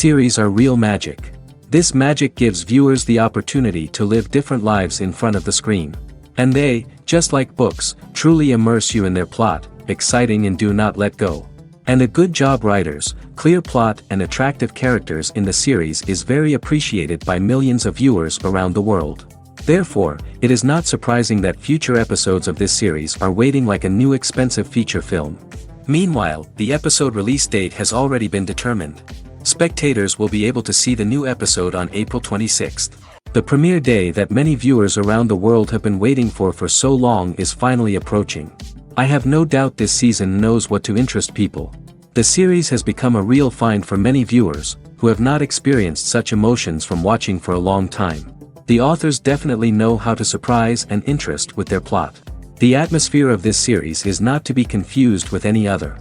series are real magic. This magic gives viewers the opportunity to live different lives in front of the screen. And they, just like books, truly immerse you in their plot, exciting and do not let go. And a good job writers, clear plot and attractive characters in the series is very appreciated by millions of viewers around the world. Therefore, it is not surprising that future episodes of this series are waiting like a new expensive feature film. Meanwhile, the episode release date has already been determined. Spectators will be able to see the new episode on April 26th. The premiere day that many viewers around the world have been waiting for so long is finally approaching. I have no doubt this season knows what to interest people. The series has become a real find for many viewers, who have not experienced such emotions from watching for a long time. The authors definitely know how to surprise and interest with their plot. The atmosphere of this series is not to be confused with any other.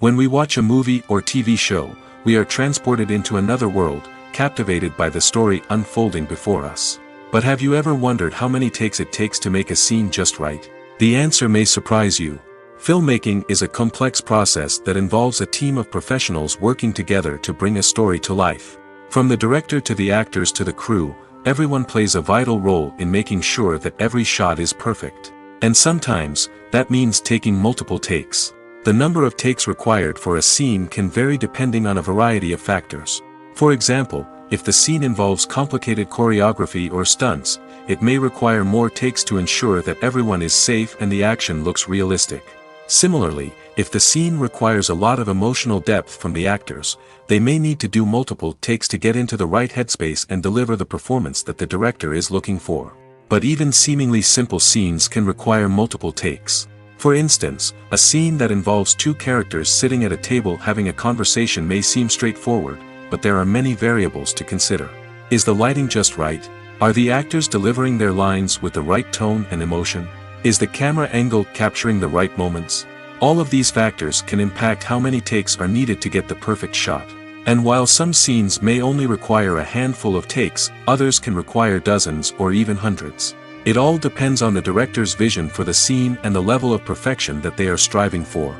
When we watch a movie or TV show, we are transported into another world, captivated by the story unfolding before us. But have you ever wondered how many takes it takes to make a scene just right? The answer may surprise you. Filmmaking is a complex process that involves a team of professionals working together to bring a story to life. From the director to the actors to the crew, everyone plays a vital role in making sure that every shot is perfect. And sometimes, that means taking multiple takes. The number of takes required for a scene can vary depending on a variety of factors. For example, if the scene involves complicated choreography or stunts, it may require more takes to ensure that everyone is safe and the action looks realistic. Similarly, if the scene requires a lot of emotional depth from the actors, they may need to do multiple takes to get into the right headspace and deliver the performance that the director is looking for. But even seemingly simple scenes can require multiple takes. For instance, a scene that involves two characters sitting at a table having a conversation may seem straightforward, but there are many variables to consider. Is the lighting just right? Are the actors delivering their lines with the right tone and emotion? Is the camera angle capturing the right moments? All of these factors can impact how many takes are needed to get the perfect shot. And while some scenes may only require a handful of takes, others can require dozens or even hundreds. It all depends on the director's vision for the scene and the level of perfection that they are striving for.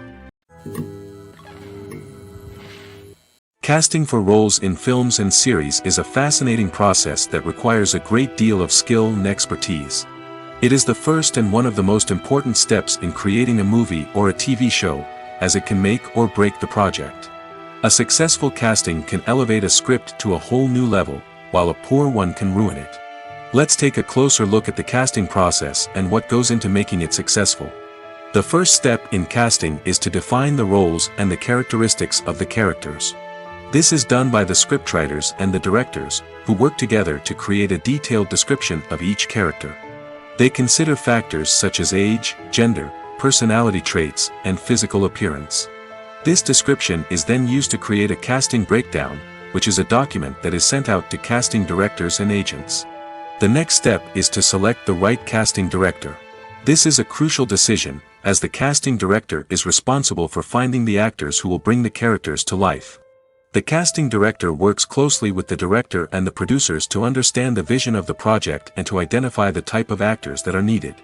Casting for roles in films and series is a fascinating process that requires a great deal of skill and expertise. It is the first and one of the most important steps in creating a movie or a TV show, as it can make or break the project. A successful casting can elevate a script to a whole new level, while a poor one can ruin it. Let's take a closer look at the casting process and what goes into making it successful. The first step in casting is to define the roles and the characteristics of the characters. This is done by the scriptwriters and the directors, who work together to create a detailed description of each character. They consider factors such as age, gender, personality traits, and physical appearance. This description is then used to create a casting breakdown, which is a document that is sent out to casting directors and agents. The next step is to select the right casting director. This is a crucial decision, as the casting director is responsible for finding the actors who will bring the characters to life. The casting director works closely with the director and the producers to understand the vision of the project and to identify the type of actors that are needed.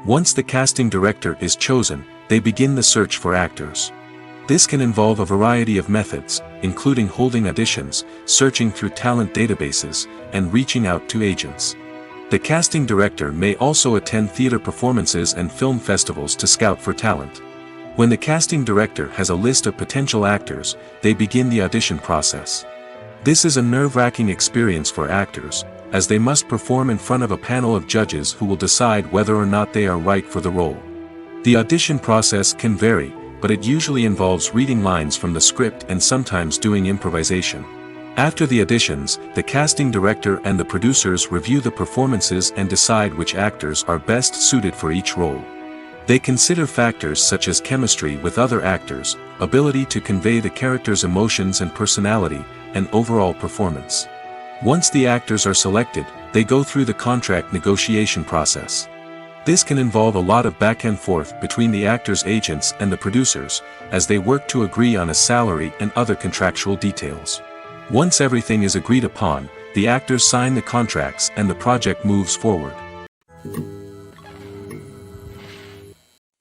Once the casting director is chosen, they begin the search for actors. This can involve a variety of methods, including holding auditions, searching through talent databases, and reaching out to agents. The casting director may also attend theater performances and film festivals to scout for talent. When the casting director has a list of potential actors, they begin the audition process. This is a nerve-wracking experience for actors, as they must perform in front of a panel of judges who will decide whether or not they are right for the role. The audition process can vary, but it usually involves reading lines from the script and sometimes doing improvisation. After the auditions, the casting director and the producers review the performances and decide which actors are best suited for each role. They consider factors such as chemistry with other actors, ability to convey the character's emotions and personality, and overall performance. Once the actors are selected, they go through the contract negotiation process. This can involve a lot of back and forth between the actors' agents and the producers, as they work to agree on a salary and other contractual details. Once everything is agreed upon, the actors sign the contracts and the project moves forward.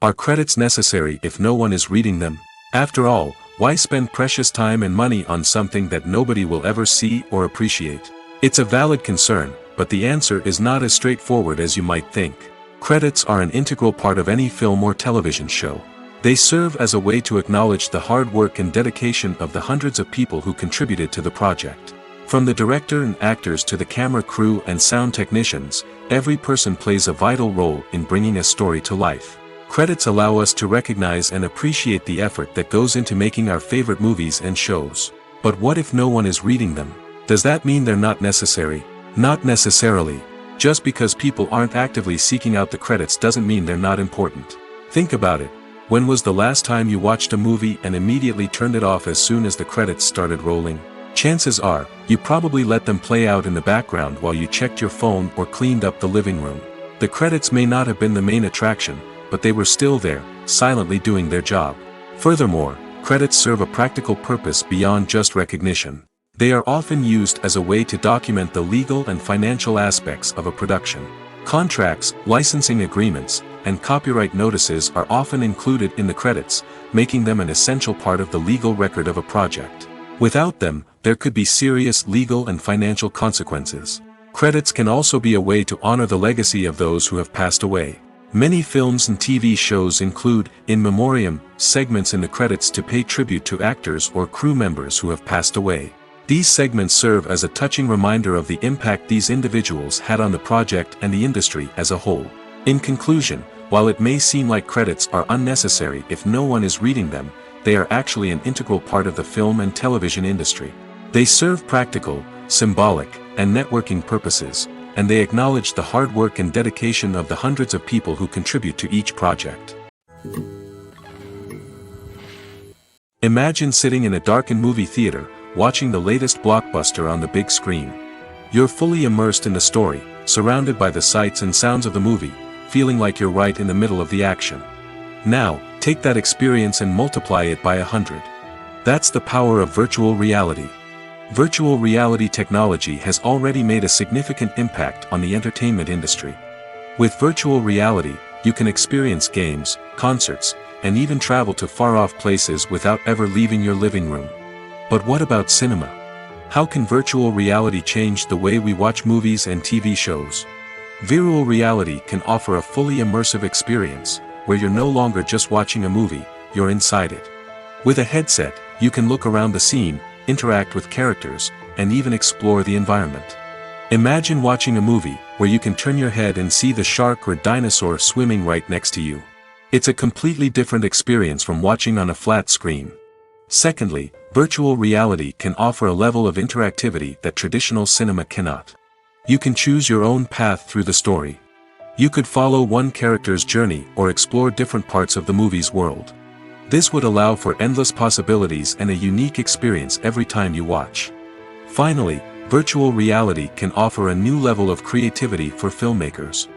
Are credits necessary if no one is reading them? After all, Why spend precious time and money on something that nobody will ever see or appreciate? It's a valid concern, but the answer is not as straightforward as you might think. Credits are an integral part of any film or television show. They serve as a way to acknowledge the hard work and dedication of the hundreds of people who contributed to the project. From the director and actors to the camera crew and sound technicians, every person plays a vital role in bringing a story to life. Credits allow us to recognize and appreciate the effort that goes into making our favorite movies and shows. But what if no one is reading them? Does that mean they're not necessary? Not necessarily. Just because people aren't actively seeking out the credits doesn't mean they're not important. Think about it. When was the last time you watched a movie and immediately turned it off as soon as the credits started rolling? Chances are, you probably let them play out in the background while you checked your phone or cleaned up the living room. The credits may not have been the main attraction, but they were still there, silently doing their job. Furthermore, credits serve a practical purpose beyond just recognition. They are often used as a way to document the legal and financial aspects of a production. Contracts, licensing agreements, and copyright notices are often included in the credits, making them an essential part of the legal record of a project. Without them, there could be serious legal and financial consequences. Credits can also be a way to honor the legacy of those who have passed away. Many films and TV shows include, in memoriam, segments in the credits to pay tribute to actors or crew members who have passed away. These segments serve as a touching reminder of the impact these individuals had on the project and the industry as a whole. In conclusion, while it may seem like credits are unnecessary if no one is reading them, they are actually an integral part of the film and television industry. They serve practical, symbolic, and networking purposes, and they acknowledge the hard work and dedication of the hundreds of people who contribute to each project. Imagine sitting in a darkened movie theater, watching the latest blockbuster on the big screen. You're fully immersed in the story, surrounded by the sights and sounds of the movie, feeling like you're right in the middle of the action. Now, take that experience and multiply it by 100. That's the power of virtual reality. Virtual reality technology has already made a significant impact on the entertainment industry. With virtual reality, you can experience games, concerts, and even travel to far-off places without ever leaving your living room. But what about cinema? How can virtual reality change the way we watch movies and TV shows? Virtual reality can offer a fully immersive experience, where you're no longer just watching a movie, you're inside it. With a headset, you can look around the scene, interact with characters, and even explore the environment. Imagine watching a movie, where you can turn your head and see the shark or dinosaur swimming right next to you. It's a completely different experience from watching on a flat screen. Secondly, virtual reality can offer a level of interactivity that traditional cinema cannot. You can choose your own path through the story. You could follow one character's journey or explore different parts of the movie's world. This would allow for endless possibilities and a unique experience every time you watch. Finally, virtual reality can offer a new level of creativity for filmmakers.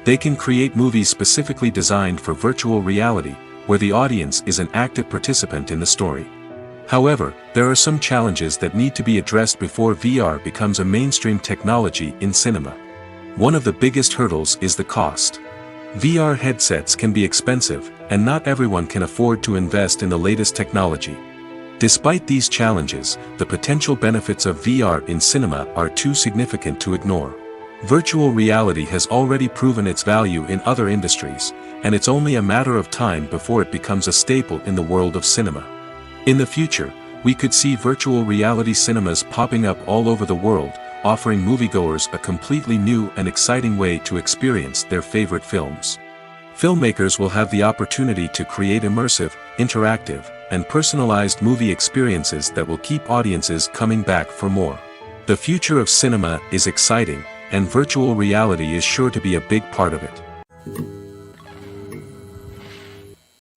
They can create movies specifically designed for virtual reality, where the audience is an active participant in the story. However, there are some challenges that need to be addressed before VR becomes a mainstream technology in cinema. One of the biggest hurdles is the cost. VR headsets can be expensive, and not everyone can afford to invest in the latest technology. Despite these challenges, the potential benefits of VR in cinema are too significant to ignore. Virtual reality has already proven its value in other industries, and it's only a matter of time before it becomes a staple in the world of cinema. In the future, we could see virtual reality cinemas popping up all over the world, offering moviegoers a completely new and exciting way to experience their favorite films. Filmmakers will have the opportunity to create immersive, interactive, and personalized movie experiences that will keep audiences coming back for more. The future of cinema is exciting, and virtual reality is sure to be a big part of it.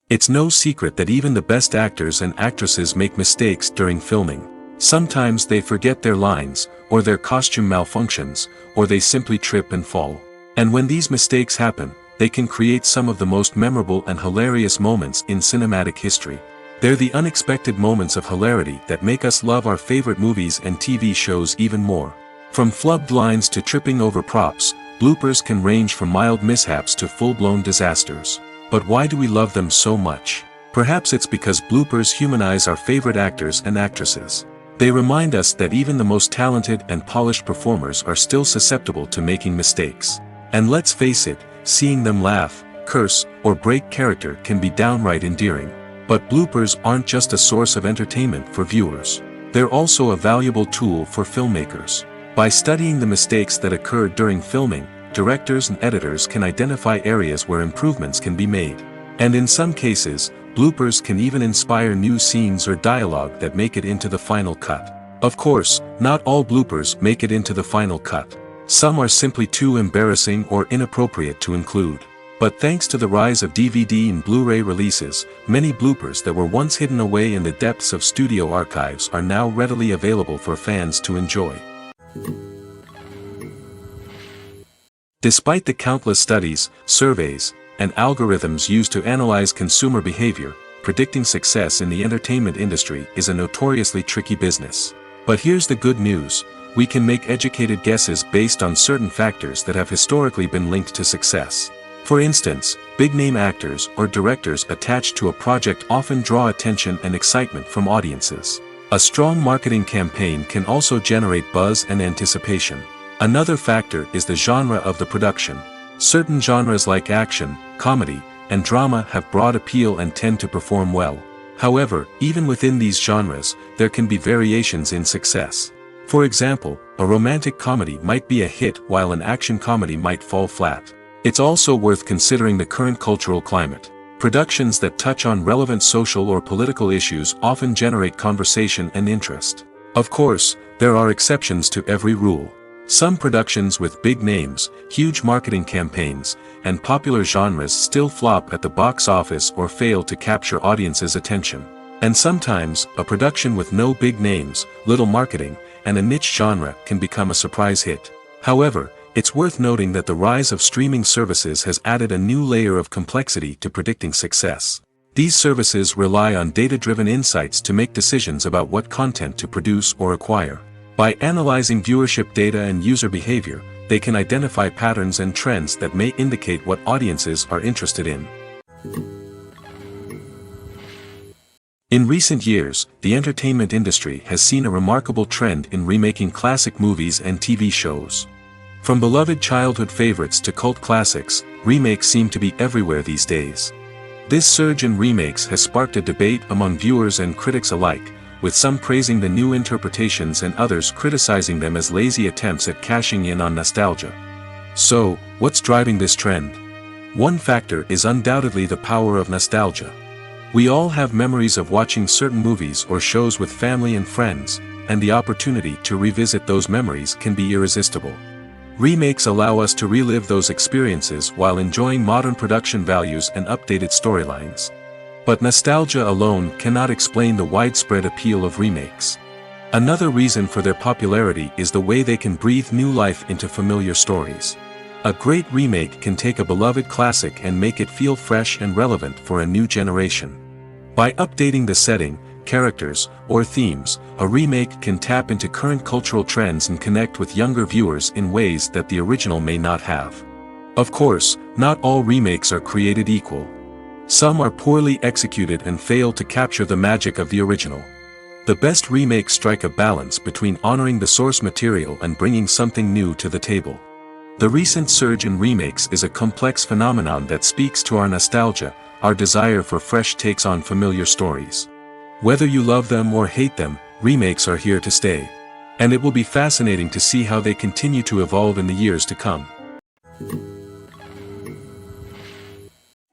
It's no secret that even the best actors and actresses make mistakes during filming. Sometimes they forget their lines, or their costume malfunctions, or they simply trip and fall. And when these mistakes happen, they can create some of the most memorable and hilarious moments in cinematic history. They're the unexpected moments of hilarity that make us love our favorite movies and TV shows even more. From flubbed lines to tripping over props, bloopers can range from mild mishaps to full-blown disasters. But why do we love them so much? Perhaps it's because bloopers humanize our favorite actors and actresses. They remind us that even the most talented and polished performers are still susceptible to making mistakes. And let's face it, seeing them laugh, curse, or break character can be downright endearing. But bloopers aren't just a source of entertainment for viewers. They're also a valuable tool for filmmakers. By studying the mistakes that occurred during filming, directors and editors can identify areas where improvements can be made. And in some cases, bloopers can even inspire new scenes or dialogue that make it into the final cut. Of course, not all bloopers make it into the final cut. Some are simply too embarrassing or inappropriate to include. But thanks to the rise of DVD and Blu-ray releases, many bloopers that were once hidden away in the depths of studio archives are now readily available for fans to enjoy. Despite the countless studies, surveys, and algorithms used to analyze consumer behavior, predicting success in the entertainment industry is a notoriously tricky business. But here's the good news: we can make educated guesses based on certain factors that have historically been linked to success. For instance, big-name actors or directors attached to a project often draw attention and excitement from audiences. A strong marketing campaign can also generate buzz and anticipation. Another factor is the genre of the production. Certain genres like action, comedy, and drama have broad appeal and tend to perform well. However, even within these genres, there can be variations in success. For example, a romantic comedy might be a hit while an action comedy might fall flat. It's also worth considering the current cultural climate. Productions that touch on relevant social or political issues often generate conversation and interest. Of course, there are exceptions to every rule. Some productions with big names, huge marketing campaigns, and popular genres still flop at the box office or fail to capture audiences' attention. And sometimes, a production with no big names, little marketing, and a niche genre can become a surprise hit. However, it's worth noting that the rise of streaming services has added a new layer of complexity to predicting success. These services rely on data-driven insights to make decisions about what content to produce or acquire. By analyzing viewership data and user behavior, they can identify patterns and trends that may indicate what audiences are interested in. In recent years, the entertainment industry has seen a remarkable trend in remaking classic movies and TV shows. From beloved childhood favorites to cult classics, remakes seem to be everywhere these days. This surge in remakes has sparked a debate among viewers and critics alike, with some praising the new interpretations and others criticizing them as lazy attempts at cashing in on nostalgia. So, what's driving this trend? One factor is undoubtedly the power of nostalgia. We all have memories of watching certain movies or shows with family and friends, and the opportunity to revisit those memories can be irresistible. Remakes allow us to relive those experiences while enjoying modern production values and updated storylines. But nostalgia alone cannot explain the widespread appeal of remakes. Another reason for their popularity is the way they can breathe new life into familiar stories. A great remake can take a beloved classic and make it feel fresh and relevant for a new generation. By updating the setting, characters, or themes, a remake can tap into current cultural trends and connect with younger viewers in ways that the original may not have. Of course, not all remakes are created equal. Some are poorly executed and fail to capture the magic of the original. The best remakes strike a balance between honoring the source material and bringing something new to the table. The recent surge in remakes is a complex phenomenon that speaks to our nostalgia, our desire for fresh takes on familiar stories. Whether you love them or hate them, remakes are here to stay. And it will be fascinating to see how they continue to evolve in the years to come.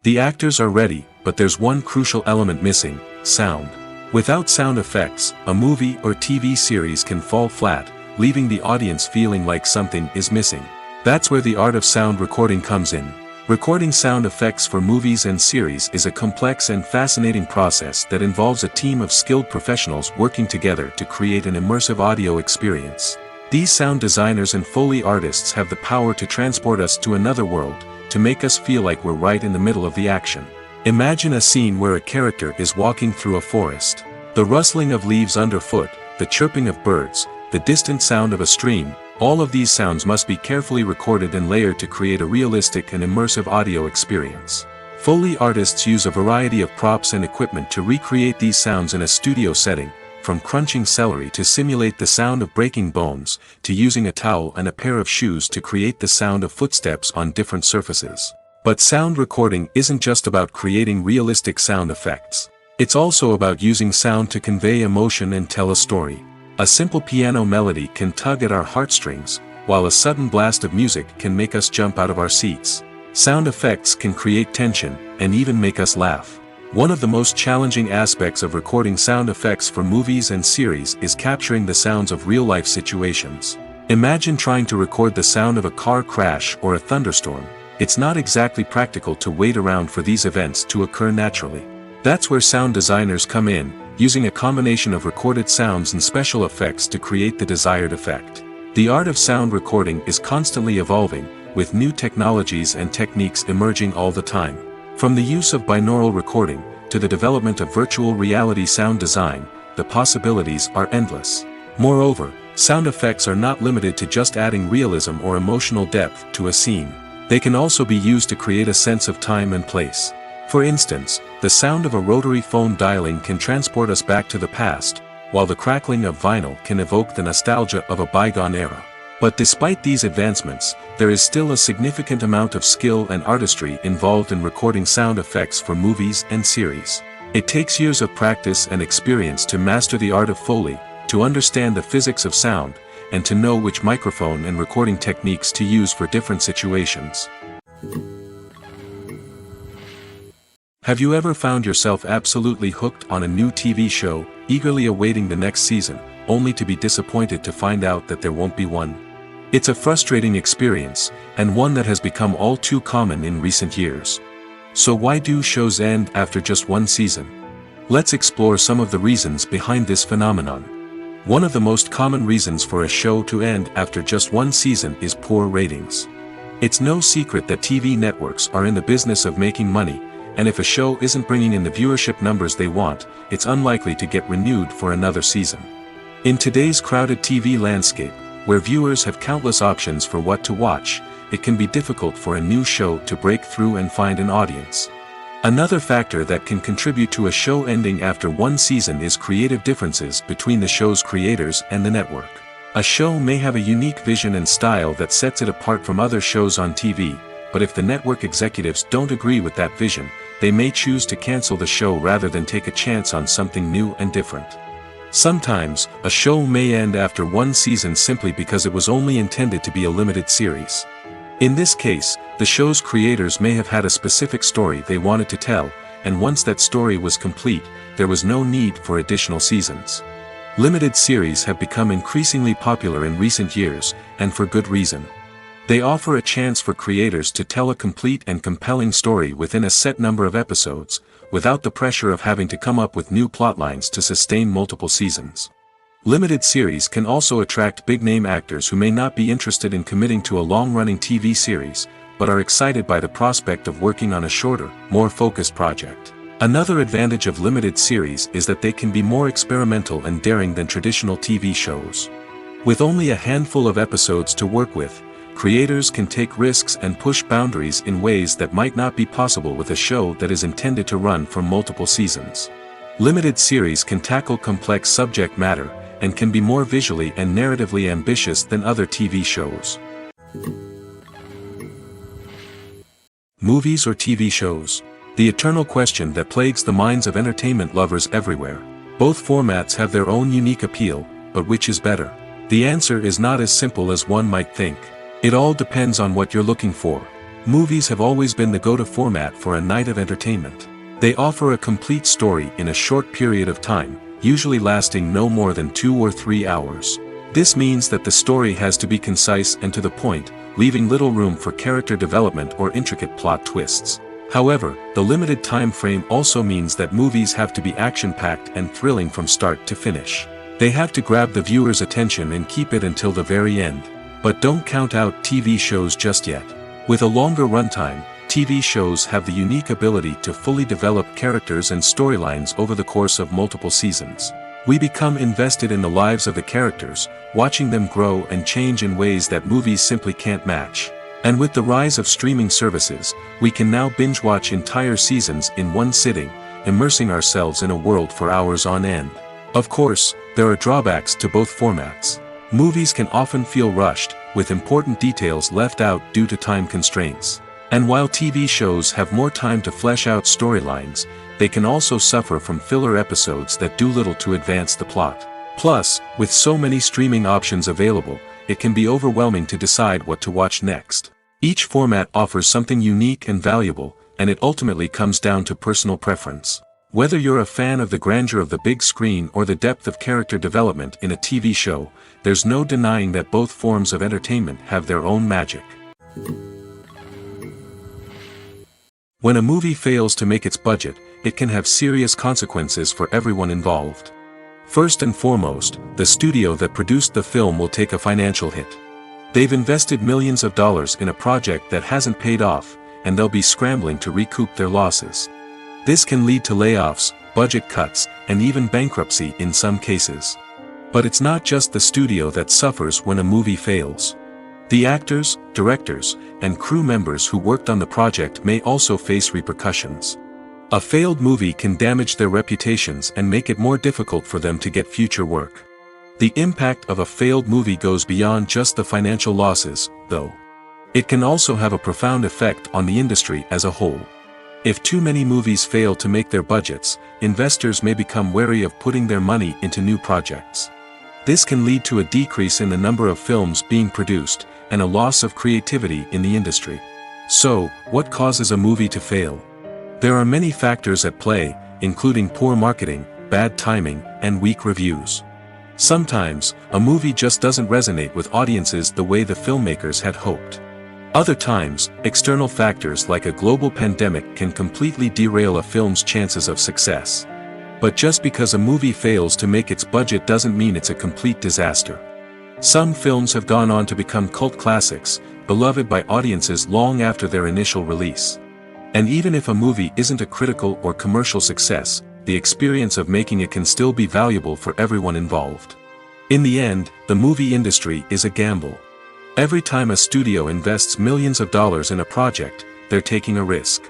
The actors are ready, but there's one crucial element missing: sound. Without sound effects, a movie or TV series can fall flat, leaving the audience feeling like something is missing. That's where the art of sound recording comes in. Recording sound effects for movies and series is a complex and fascinating process that involves a team of skilled professionals working together to create an immersive audio experience. These sound designers and Foley artists have the power to transport us to another world, to make us feel like we're right in the middle of the action. Imagine a scene where a character is walking through a forest. The rustling of leaves underfoot, the chirping of birds, the distant sound of a stream, all of these sounds must be carefully recorded and layered to create a realistic and immersive audio experience. Foley artists use a variety of props and equipment to recreate these sounds in a studio setting, from crunching celery to simulate the sound of breaking bones, to using a towel and a pair of shoes to create the sound of footsteps on different surfaces. But sound recording isn't just about creating realistic sound effects. It's also about using sound to convey emotion and tell a story. A simple piano melody can tug at our heartstrings, while a sudden blast of music can make us jump out of our seats. Sound effects can create tension, and even make us laugh. One of the most challenging aspects of recording sound effects for movies and series is capturing the sounds of real-life situations. Imagine trying to record the sound of a car crash or a thunderstorm. It's not exactly practical to wait around for these events to occur naturally. That's where sound designers come in, using a combination of recorded sounds and special effects to create the desired effect. The art of sound recording is constantly evolving, with new technologies and techniques emerging all the time. From the use of binaural recording, to the development of virtual reality sound design, the possibilities are endless. Moreover, sound effects are not limited to just adding realism or emotional depth to a scene. They can also be used to create a sense of time and place. For instance, the sound of a rotary phone dialing can transport us back to the past, while the crackling of vinyl can evoke the nostalgia of a bygone era. But despite these advancements, there is still a significant amount of skill and artistry involved in recording sound effects for movies and series. It takes years of practice and experience to master the art of Foley, to understand the physics of sound, and to know which microphone and recording techniques to use for different situations. Have you ever found yourself absolutely hooked on a new TV show, eagerly awaiting the next season, only to be disappointed to find out that there won't be one? It's a frustrating experience, and one that has become all too common in recent years. So why do shows end after just one season? Let's explore some of the reasons behind this phenomenon. One of the most common reasons for a show to end after just one season is poor ratings. It's no secret that TV networks are in the business of making money, and if a show isn't bringing in the viewership numbers they want, it's unlikely to get renewed for another season. In today's crowded TV landscape, where viewers have countless options for what to watch, it can be difficult for a new show to break through and find an audience. Another factor that can contribute to a show ending after one season is creative differences between the show's creators and the network. A show may have a unique vision and style that sets it apart from other shows on TV, but if the network executives don't agree with that vision, they may choose to cancel the show rather than take a chance on something new and different. Sometimes, a show may end after one season simply because it was only intended to be a limited series. In this case, the show's creators may have had a specific story they wanted to tell, and once that story was complete, there was no need for additional seasons. Limited series have become increasingly popular in recent years, and for good reason. They offer a chance for creators to tell a complete and compelling story within a set number of episodes, without the pressure of having to come up with new plotlines to sustain multiple seasons. Limited series can also attract big-name actors who may not be interested in committing to a long-running TV series, but are excited by the prospect of working on a shorter, more focused project. Another advantage of limited series is that they can be more experimental and daring than traditional TV shows. With only a handful of episodes to work with, creators can take risks and push boundaries in ways that might not be possible with a show that is intended to run for multiple seasons. Limited series can tackle complex subject matter, and can be more visually and narratively ambitious than other TV shows. Movies or TV shows? The eternal question that plagues the minds of entertainment lovers everywhere. Both formats have their own unique appeal, but which is better? The answer is not as simple as one might think. It all depends on what you're looking for. Movies have always been the go-to format for a night of entertainment. They offer a complete story in a short period of time, usually lasting no more than 2 or 3 hours. This means that the story has to be concise and to the point, leaving little room for character development or intricate plot twists. However, the limited time frame also means that movies have to be action-packed and thrilling from start to finish. They have to grab the viewer's attention and keep it until the very end. But don't count out TV shows just yet. With a longer runtime, TV shows have the unique ability to fully develop characters and storylines over the course of multiple seasons. We become invested in the lives of the characters, watching them grow and change in ways that movies simply can't match. And with the rise of streaming services, we can now binge-watch entire seasons in one sitting, immersing ourselves in a world for hours on end. Of course, there are drawbacks to both formats. Movies can often feel rushed, with important details left out due to time constraints. And while TV shows have more time to flesh out storylines, they can also suffer from filler episodes that do little to advance the plot. Plus, with so many streaming options available, it can be overwhelming to decide what to watch next. Each format offers something unique and valuable, and it ultimately comes down to personal preference. Whether you're a fan of the grandeur of the big screen or the depth of character development in a TV show, there's no denying that both forms of entertainment have their own magic. When a movie fails to make its budget, it can have serious consequences for everyone involved. First and foremost, the studio that produced the film will take a financial hit. They've invested millions of dollars in a project that hasn't paid off, and they'll be scrambling to recoup their losses. This can lead to layoffs, budget cuts, and even bankruptcy in some cases. But it's not just the studio that suffers when a movie fails. The actors, directors, and crew members who worked on the project may also face repercussions. A failed movie can damage their reputations and make it more difficult for them to get future work. The impact of a failed movie goes beyond just the financial losses, though. It can also have a profound effect on the industry as a whole. If too many movies fail to make their budgets, investors may become wary of putting their money into new projects. This can lead to a decrease in the number of films being produced, and a loss of creativity in the industry. So, what causes a movie to fail? There are many factors at play, including poor marketing, bad timing, and weak reviews. Sometimes, a movie just doesn't resonate with audiences the way the filmmakers had hoped. Other times, external factors like a global pandemic can completely derail a film's chances of success. But just because a movie fails to make its budget doesn't mean it's a complete disaster. Some films have gone on to become cult classics, beloved by audiences long after their initial release. And even if a movie isn't a critical or commercial success, the experience of making it can still be valuable for everyone involved. In the end, the movie industry is a gamble. Every time a studio invests millions of dollars in a project, they're taking a risk.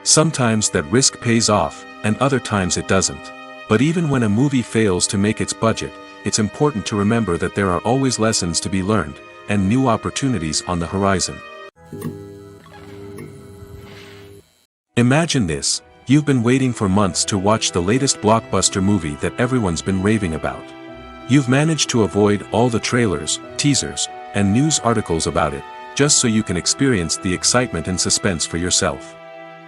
Sometimes that risk pays off, and other times it doesn't. But even when a movie fails to make its budget, it's important to remember that there are always lessons to be learned, and new opportunities on the horizon. Imagine this: you've been waiting for months to watch the latest blockbuster movie that everyone's been raving about. You've managed to avoid all the trailers, teasers, and news articles about it, just so you can experience the excitement and suspense for yourself.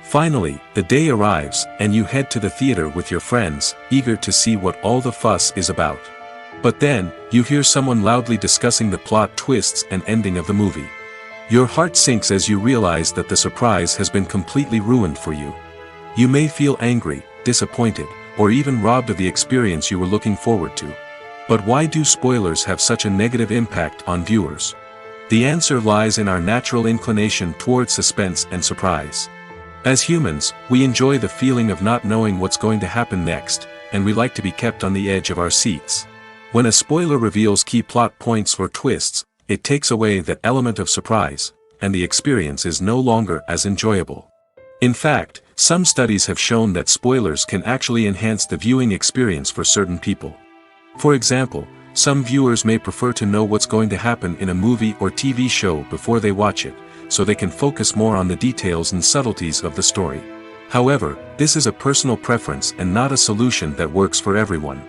Finally, the day arrives, and you head to the theater with your friends, eager to see what all the fuss is about. But then, you hear someone loudly discussing the plot twists and ending of the movie. Your heart sinks as you realize that the surprise has been completely ruined for you. You may feel angry, disappointed, or even robbed of the experience you were looking forward to. But why do spoilers have such a negative impact on viewers? The answer lies in our natural inclination toward suspense and surprise. As humans, we enjoy the feeling of not knowing what's going to happen next, and we like to be kept on the edge of our seats. When a spoiler reveals key plot points or twists, it takes away that element of surprise, and the experience is no longer as enjoyable. In fact, some studies have shown that spoilers can actually enhance the viewing experience for certain people. For example, some viewers may prefer to know what's going to happen in a movie or TV show before they watch it, so they can focus more on the details and subtleties of the story. However, this is a personal preference and not a solution that works for everyone.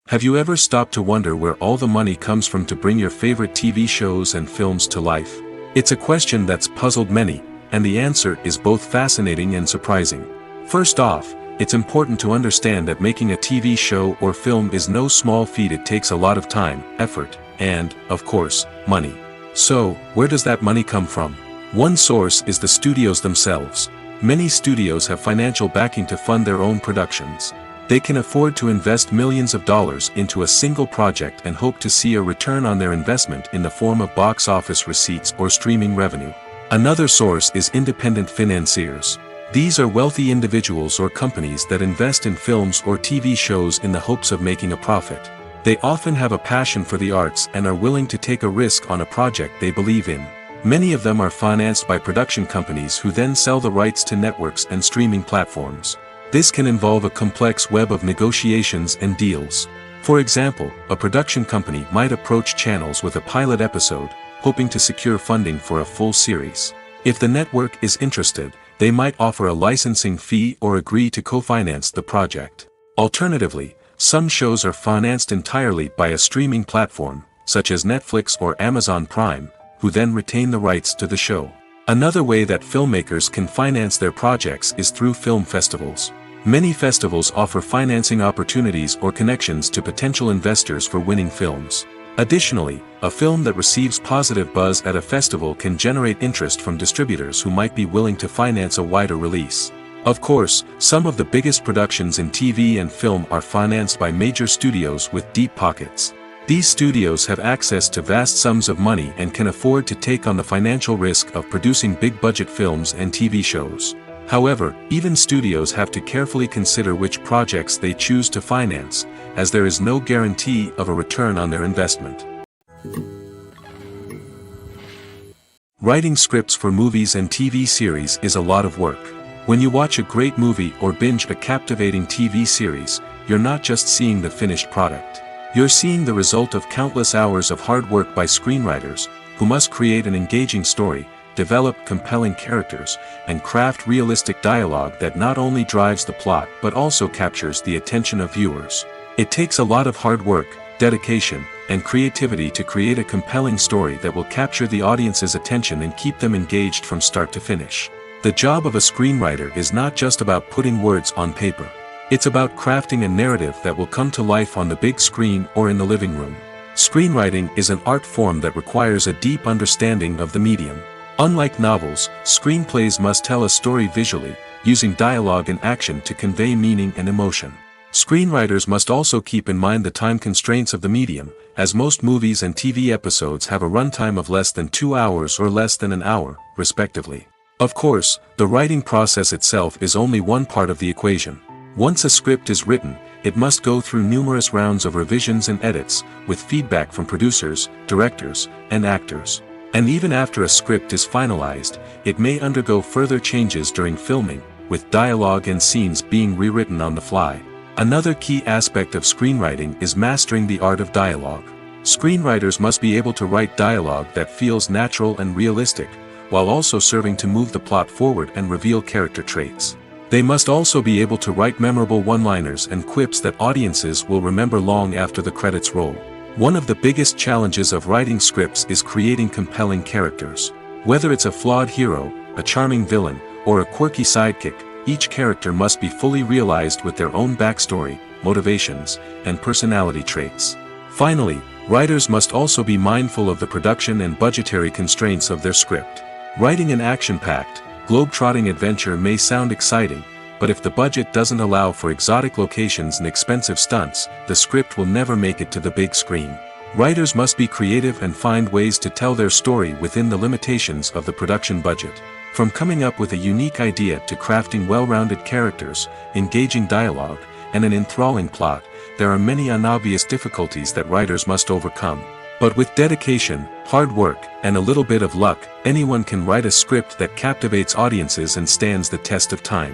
Have you ever stopped to wonder where all the money comes from to bring your favorite TV shows and films to life? It's a question that's puzzled many, and the answer is both fascinating and surprising. First off, it's important to understand that making a TV show or film is no small feat. It takes a lot of time, effort, and, of course, money. So, where does that money come from? One source is the studios themselves. Many studios have financial backing to fund their own productions. They can afford to invest millions of dollars into a single project and hope to see a return on their investment in the form of box office receipts or streaming revenue. Another source is independent financiers. These are wealthy individuals or companies that invest in films or TV shows in the hopes of making a profit. They often have a passion for the arts and are willing to take a risk on a project they believe in. Many of them are financed by production companies who then sell the rights to networks and streaming platforms. This can involve a complex web of negotiations and deals. For example, a production company might approach channels with a pilot episode, hoping to secure funding for a full series. If the network is interested, they might offer a licensing fee or agree to co-finance the project. Alternatively, some shows are financed entirely by a streaming platform, such as Netflix or Amazon Prime, who then retain the rights to the show. Another way that filmmakers can finance their projects is through film festivals. Many festivals offer financing opportunities or connections to potential investors for winning films. Additionally, a film that receives positive buzz at a festival can generate interest from distributors who might be willing to finance a wider release. Of course, some of the biggest productions in TV and film are financed by major studios with deep pockets. These studios have access to vast sums of money and can afford to take on the financial risk of producing big-budget films and TV shows. However, even studios have to carefully consider which projects they choose to finance, as there is no guarantee of a return on their investment. Writing scripts for movies and TV series is a lot of work. When you watch a great movie or binge a captivating TV series, you're not just seeing the finished product. You're seeing the result of countless hours of hard work by screenwriters, who must create an engaging story, develop compelling characters, and craft realistic dialogue that not only drives the plot but also captures the attention of viewers. It takes a lot of hard work, dedication, and creativity to create a compelling story that will capture the audience's attention and keep them engaged from start to finish. The job of a screenwriter is not just about putting words on paper. It's about crafting a narrative that will come to life on the big screen or in the living room. Screenwriting is an art form that requires a deep understanding of the medium. Unlike novels, screenplays must tell a story visually, using dialogue and action to convey meaning and emotion. Screenwriters must also keep in mind the time constraints of the medium, as most movies and TV episodes have a runtime of less than 2 hours or less than an hour, respectively. Of course, the writing process itself is only one part of the equation. Once a script is written, it must go through numerous rounds of revisions and edits, with feedback from producers, directors, and actors. And even after a script is finalized, it may undergo further changes during filming, with dialogue and scenes being rewritten on the fly. Another key aspect of screenwriting is mastering the art of dialogue. Screenwriters must be able to write dialogue that feels natural and realistic, while also serving to move the plot forward and reveal character traits. They must also be able to write memorable one-liners and quips that audiences will remember long after the credits roll. One of the biggest challenges of writing scripts is creating compelling characters. Whether it's a flawed hero, a charming villain, or a quirky sidekick, each character must be fully realized with their own backstory, motivations, and personality traits. Finally, writers must also be mindful of the production and budgetary constraints of their script. Writing an action-packed, globe-trotting adventure may sound exciting, but if the budget doesn't allow for exotic locations and expensive stunts, the script will never make it to the big screen. Writers must be creative and find ways to tell their story within the limitations of the production budget. From coming up with a unique idea to crafting well-rounded characters, engaging dialogue, and an enthralling plot, there are many unobvious difficulties that writers must overcome. But with dedication, hard work, and a little bit of luck, anyone can write a script that captivates audiences and stands the test of time.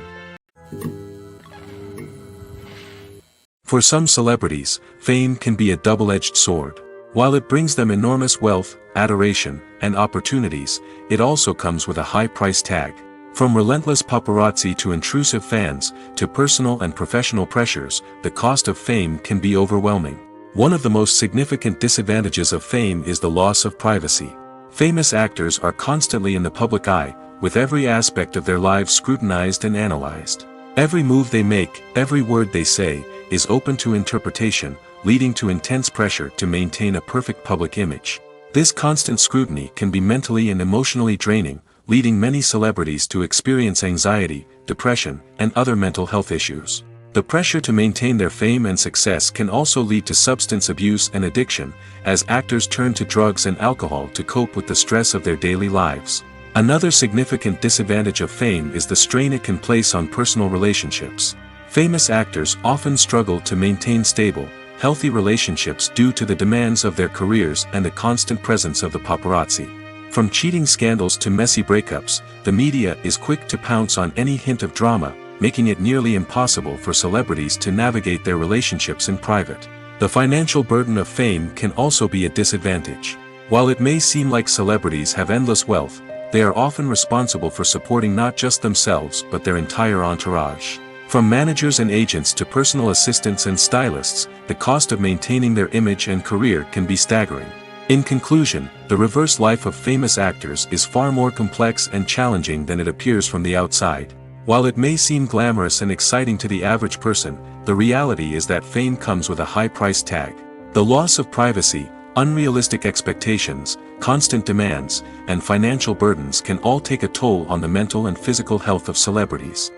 For some celebrities, fame can be a double-edged sword. While it brings them enormous wealth, adoration, and opportunities, it also comes with a high price tag. From relentless paparazzi to intrusive fans, to personal and professional pressures, the cost of fame can be overwhelming. One of the most significant disadvantages of fame is the loss of privacy. Famous actors are constantly in the public eye, with every aspect of their lives scrutinized and analyzed. Every move they make, every word they say, is open to interpretation, leading to intense pressure to maintain a perfect public image. This constant scrutiny can be mentally and emotionally draining, leading many celebrities to experience anxiety, depression, and other mental health issues. The pressure to maintain their fame and success can also lead to substance abuse and addiction, as actors turn to drugs and alcohol to cope with the stress of their daily lives. Another significant disadvantage of fame is the strain it can place on personal relationships. Famous actors often struggle to maintain stable, healthy relationships due to the demands of their careers and the constant presence of the paparazzi. From cheating scandals to messy breakups, the media is quick to pounce on any hint of drama, making it nearly impossible for celebrities to navigate their relationships in private. The financial burden of fame can also be a disadvantage. While it may seem like celebrities have endless wealth, they are often responsible for supporting not just themselves but their entire entourage. From managers and agents to personal assistants and stylists, the cost of maintaining their image and career can be staggering. In conclusion, the reverse life of famous actors is far more complex and challenging than it appears from the outside. While it may seem glamorous and exciting to the average person, the reality is that fame comes with a high price tag. The loss of privacy, unrealistic expectations, constant demands, and financial burdens can all take a toll on the mental and physical health of celebrities.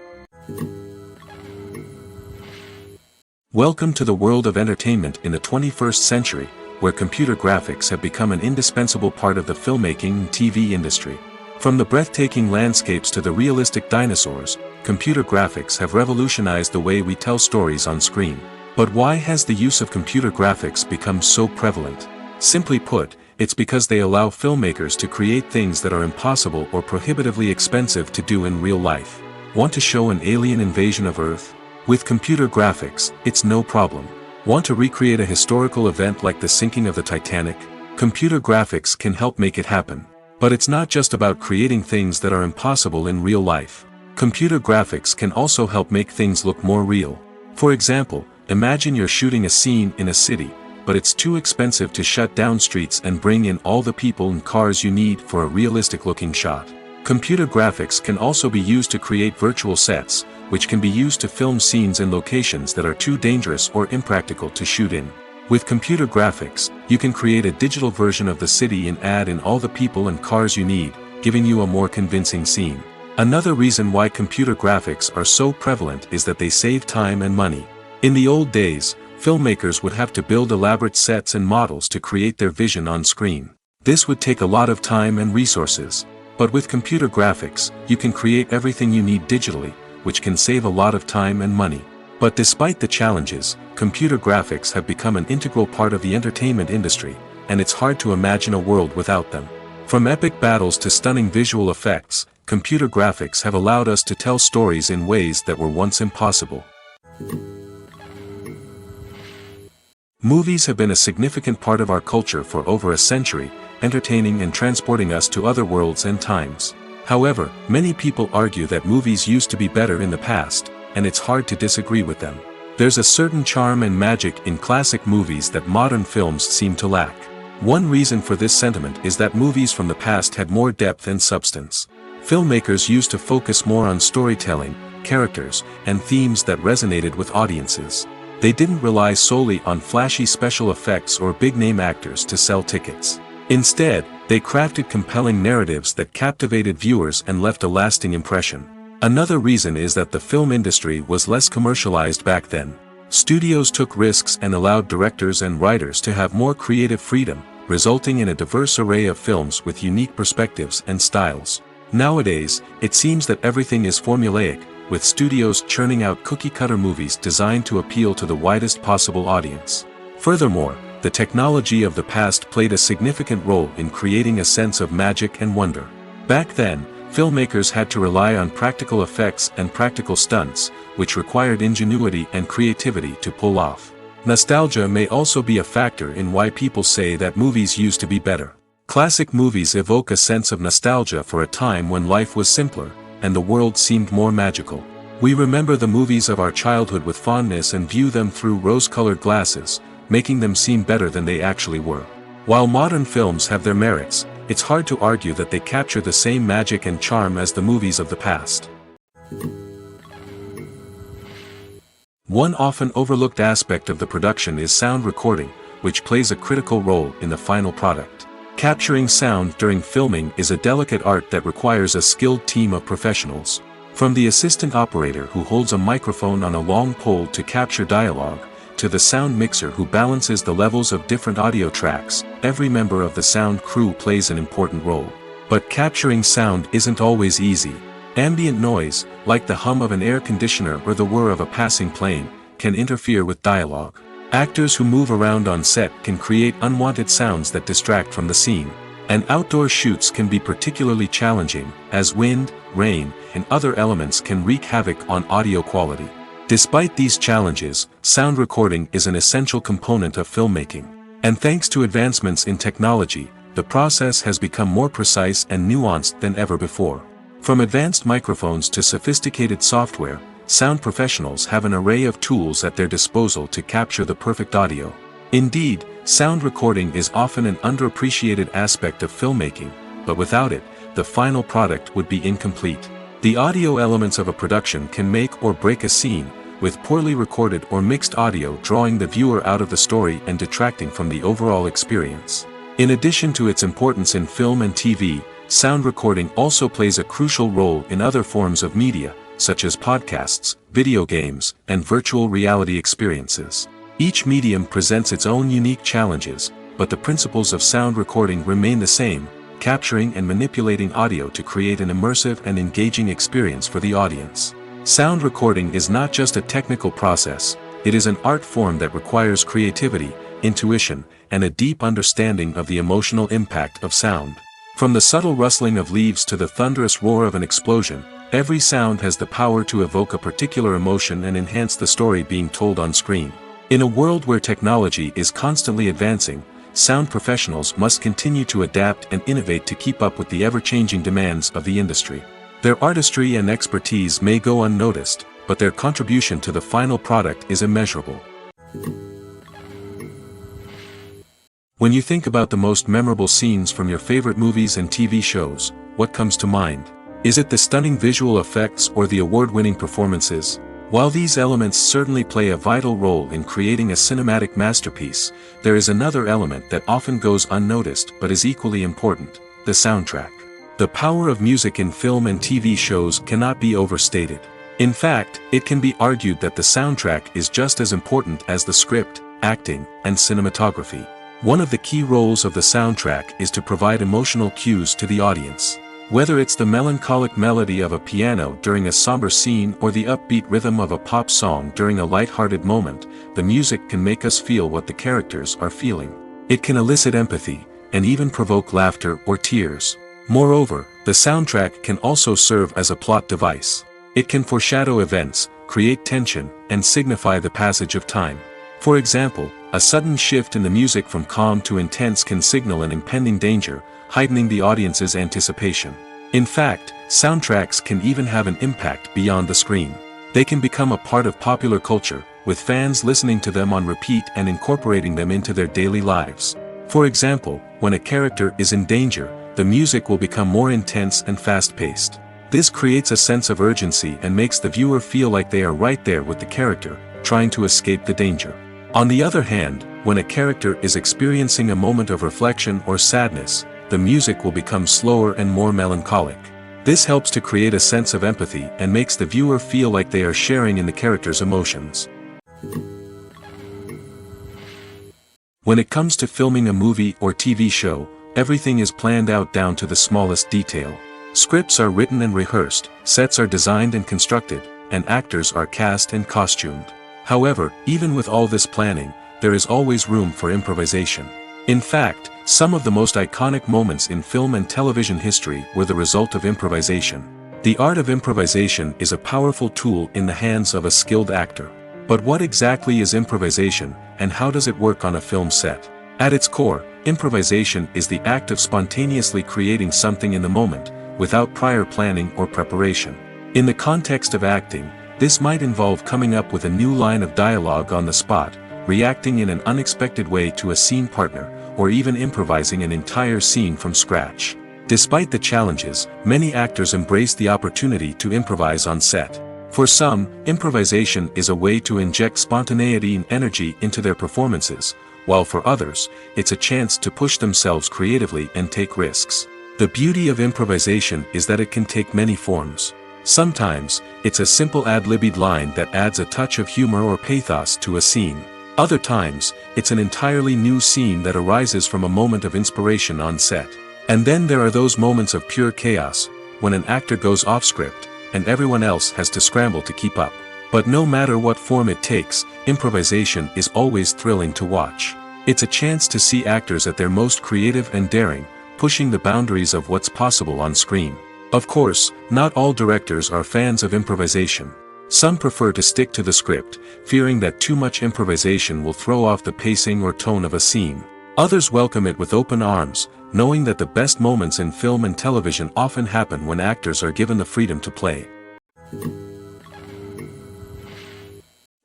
Welcome to the world of entertainment in the 21st century, where computer graphics have become an indispensable part of the filmmaking and TV industry. From the breathtaking landscapes to the realistic dinosaurs, computer graphics have revolutionized the way we tell stories on screen. But why has the use of computer graphics become so prevalent? Simply put, it's because they allow filmmakers to create things that are impossible or prohibitively expensive to do in real life. Want to show an alien invasion of Earth? With computer graphics, it's no problem. Want to recreate a historical event like the sinking of the Titanic? Computer graphics can help make it happen. But it's not just about creating things that are impossible in real life. Computer graphics can also help make things look more real. For example, imagine you're shooting a scene in a city, but it's too expensive to shut down streets and bring in all the people and cars you need for a realistic-looking shot. Computer graphics can also be used to create virtual sets, which can be used to film scenes in locations that are too dangerous or impractical to shoot in. With computer graphics, you can create a digital version of the city and add in all the people and cars you need, giving you a more convincing scene. Another reason why computer graphics are so prevalent is that they save time and money. In the old days, filmmakers would have to build elaborate sets and models to create their vision on screen. This would take a lot of time and resources. But with computer graphics, you can create everything you need digitally, which can save a lot of time and money. But despite the challenges, computer graphics have become an integral part of the entertainment industry, and it's hard to imagine a world without them. From epic battles to stunning visual effects, computer graphics have allowed us to tell stories in ways that were once impossible. Movies have been a significant part of our culture for over a century, entertaining and transporting us to other worlds and times. However, many people argue that movies used to be better in the past, and it's hard to disagree with them. There's a certain charm and magic in classic movies that modern films seem to lack. One reason for this sentiment is that movies from the past had more depth and substance. Filmmakers used to focus more on storytelling, characters, and themes that resonated with audiences. They didn't rely solely on flashy special effects or big-name actors to sell tickets. Instead, they crafted compelling narratives that captivated viewers and left a lasting impression. Another reason is that the film industry was less commercialized back then. Studios took risks and allowed directors and writers to have more creative freedom, resulting in a diverse array of films with unique perspectives and styles. Nowadays, it seems that everything is formulaic, with studios churning out cookie-cutter movies designed to appeal to the widest possible audience. Furthermore, the technology of the past played a significant role in creating a sense of magic and wonder. Back then, filmmakers had to rely on practical effects and practical stunts, which required ingenuity and creativity to pull off. Nostalgia may also be a factor in why people say that movies used to be better. Classic movies evoke a sense of nostalgia for a time when life was simpler, and the world seemed more magical. We remember the movies of our childhood with fondness and view them through rose-colored glasses, making them seem better than they actually were. While modern films have their merits, it's hard to argue that they capture the same magic and charm as the movies of the past. One often overlooked aspect of the production is sound recording, which plays a critical role in the final product. Capturing sound during filming is a delicate art that requires a skilled team of professionals. From the assistant operator who holds a microphone on a long pole to capture dialogue, to the sound mixer who balances the levels of different audio tracks, every member of the sound crew plays an important role. But capturing sound isn't always easy. Ambient noise, like the hum of an air conditioner or the whir of a passing plane, can interfere with dialogue. Actors who move around on set can create unwanted sounds that distract from the scene. And outdoor shoots can be particularly challenging, as wind, rain, and other elements can wreak havoc on audio quality. Despite these challenges, sound recording is an essential component of filmmaking. And thanks to advancements in technology, the process has become more precise and nuanced than ever before. From advanced microphones to sophisticated software, sound professionals have an array of tools at their disposal to capture the perfect audio. Indeed, sound recording is often an underappreciated aspect of filmmaking, but without it, the final product would be incomplete. The audio elements of a production can make or break a scene, with poorly recorded or mixed audio drawing the viewer out of the story and detracting from the overall experience. In addition to its importance in film and TV, sound recording also plays a crucial role in other forms of media, such as podcasts, video games, and virtual reality experiences. Each medium presents its own unique challenges, but the principles of sound recording remain the same, capturing and manipulating audio to create an immersive and engaging experience for the audience. Sound recording is not just a technical process, it is an art form that requires creativity, intuition, and a deep understanding of the emotional impact of sound. From the subtle rustling of leaves to the thunderous roar of an explosion, every sound has the power to evoke a particular emotion and enhance the story being told on screen. In a world where technology is constantly advancing, sound professionals must continue to adapt and innovate to keep up with the ever-changing demands of the industry. Their artistry and expertise may go unnoticed, but their contribution to the final product is immeasurable. When you think about the most memorable scenes from your favorite movies and TV shows, what comes to mind? Is it the stunning visual effects or the award-winning performances? While these elements certainly play a vital role in creating a cinematic masterpiece, there is another element that often goes unnoticed but is equally important: the soundtrack. The power of music in film and TV shows cannot be overstated. In fact, it can be argued that the soundtrack is just as important as the script, acting, and cinematography. One of the key roles of the soundtrack is to provide emotional cues to the audience. Whether it's the melancholic melody of a piano during a somber scene or the upbeat rhythm of a pop song during a light-hearted moment, the music can make us feel what the characters are feeling. It can elicit empathy, and even provoke laughter or tears. Moreover, the soundtrack can also serve as a plot device. It can foreshadow events, create tension, and signify the passage of time. For example, a sudden shift in the music from calm to intense can signal an impending danger, heightening the audience's anticipation. In fact, soundtracks can even have an impact beyond the screen. They can become a part of popular culture, with fans listening to them on repeat and incorporating them into their daily lives. For example, when a character is in danger, the music will become more intense and fast-paced. This creates a sense of urgency and makes the viewer feel like they are right there with the character, trying to escape the danger. On the other hand, when a character is experiencing a moment of reflection or sadness, the music will become slower and more melancholic. This helps to create a sense of empathy and makes the viewer feel like they are sharing in the character's emotions. When it comes to filming a movie or TV show, everything is planned out down to the smallest detail. Scripts are written and rehearsed, sets are designed and constructed, and actors are cast and costumed. However, even with all this planning, there is always room for improvisation. In fact, some of the most iconic moments in film and television history were the result of improvisation. The art of improvisation is a powerful tool in the hands of a skilled actor. But what exactly is improvisation, and how does it work on a film set? At its core, improvisation is the act of spontaneously creating something in the moment, without prior planning or preparation. In the context of acting, this might involve coming up with a new line of dialogue on the spot, reacting in an unexpected way to a scene partner, or even improvising an entire scene from scratch. Despite the challenges, many actors embrace the opportunity to improvise on set. For some, improvisation is a way to inject spontaneity and energy into their performances, while for others, it's a chance to push themselves creatively and take risks. The beauty of improvisation is that it can take many forms. Sometimes, it's a simple ad-libbed line that adds a touch of humor or pathos to a scene. Other times, it's an entirely new scene that arises from a moment of inspiration on set. And then there are those moments of pure chaos, when an actor goes off script, and everyone else has to scramble to keep up. But no matter what form it takes, improvisation is always thrilling to watch. It's a chance to see actors at their most creative and daring, pushing the boundaries of what's possible on screen. Of course, not all directors are fans of improvisation. Some prefer to stick to the script, fearing that too much improvisation will throw off the pacing or tone of a scene. Others welcome it with open arms, knowing that the best moments in film and television often happen when actors are given the freedom to play.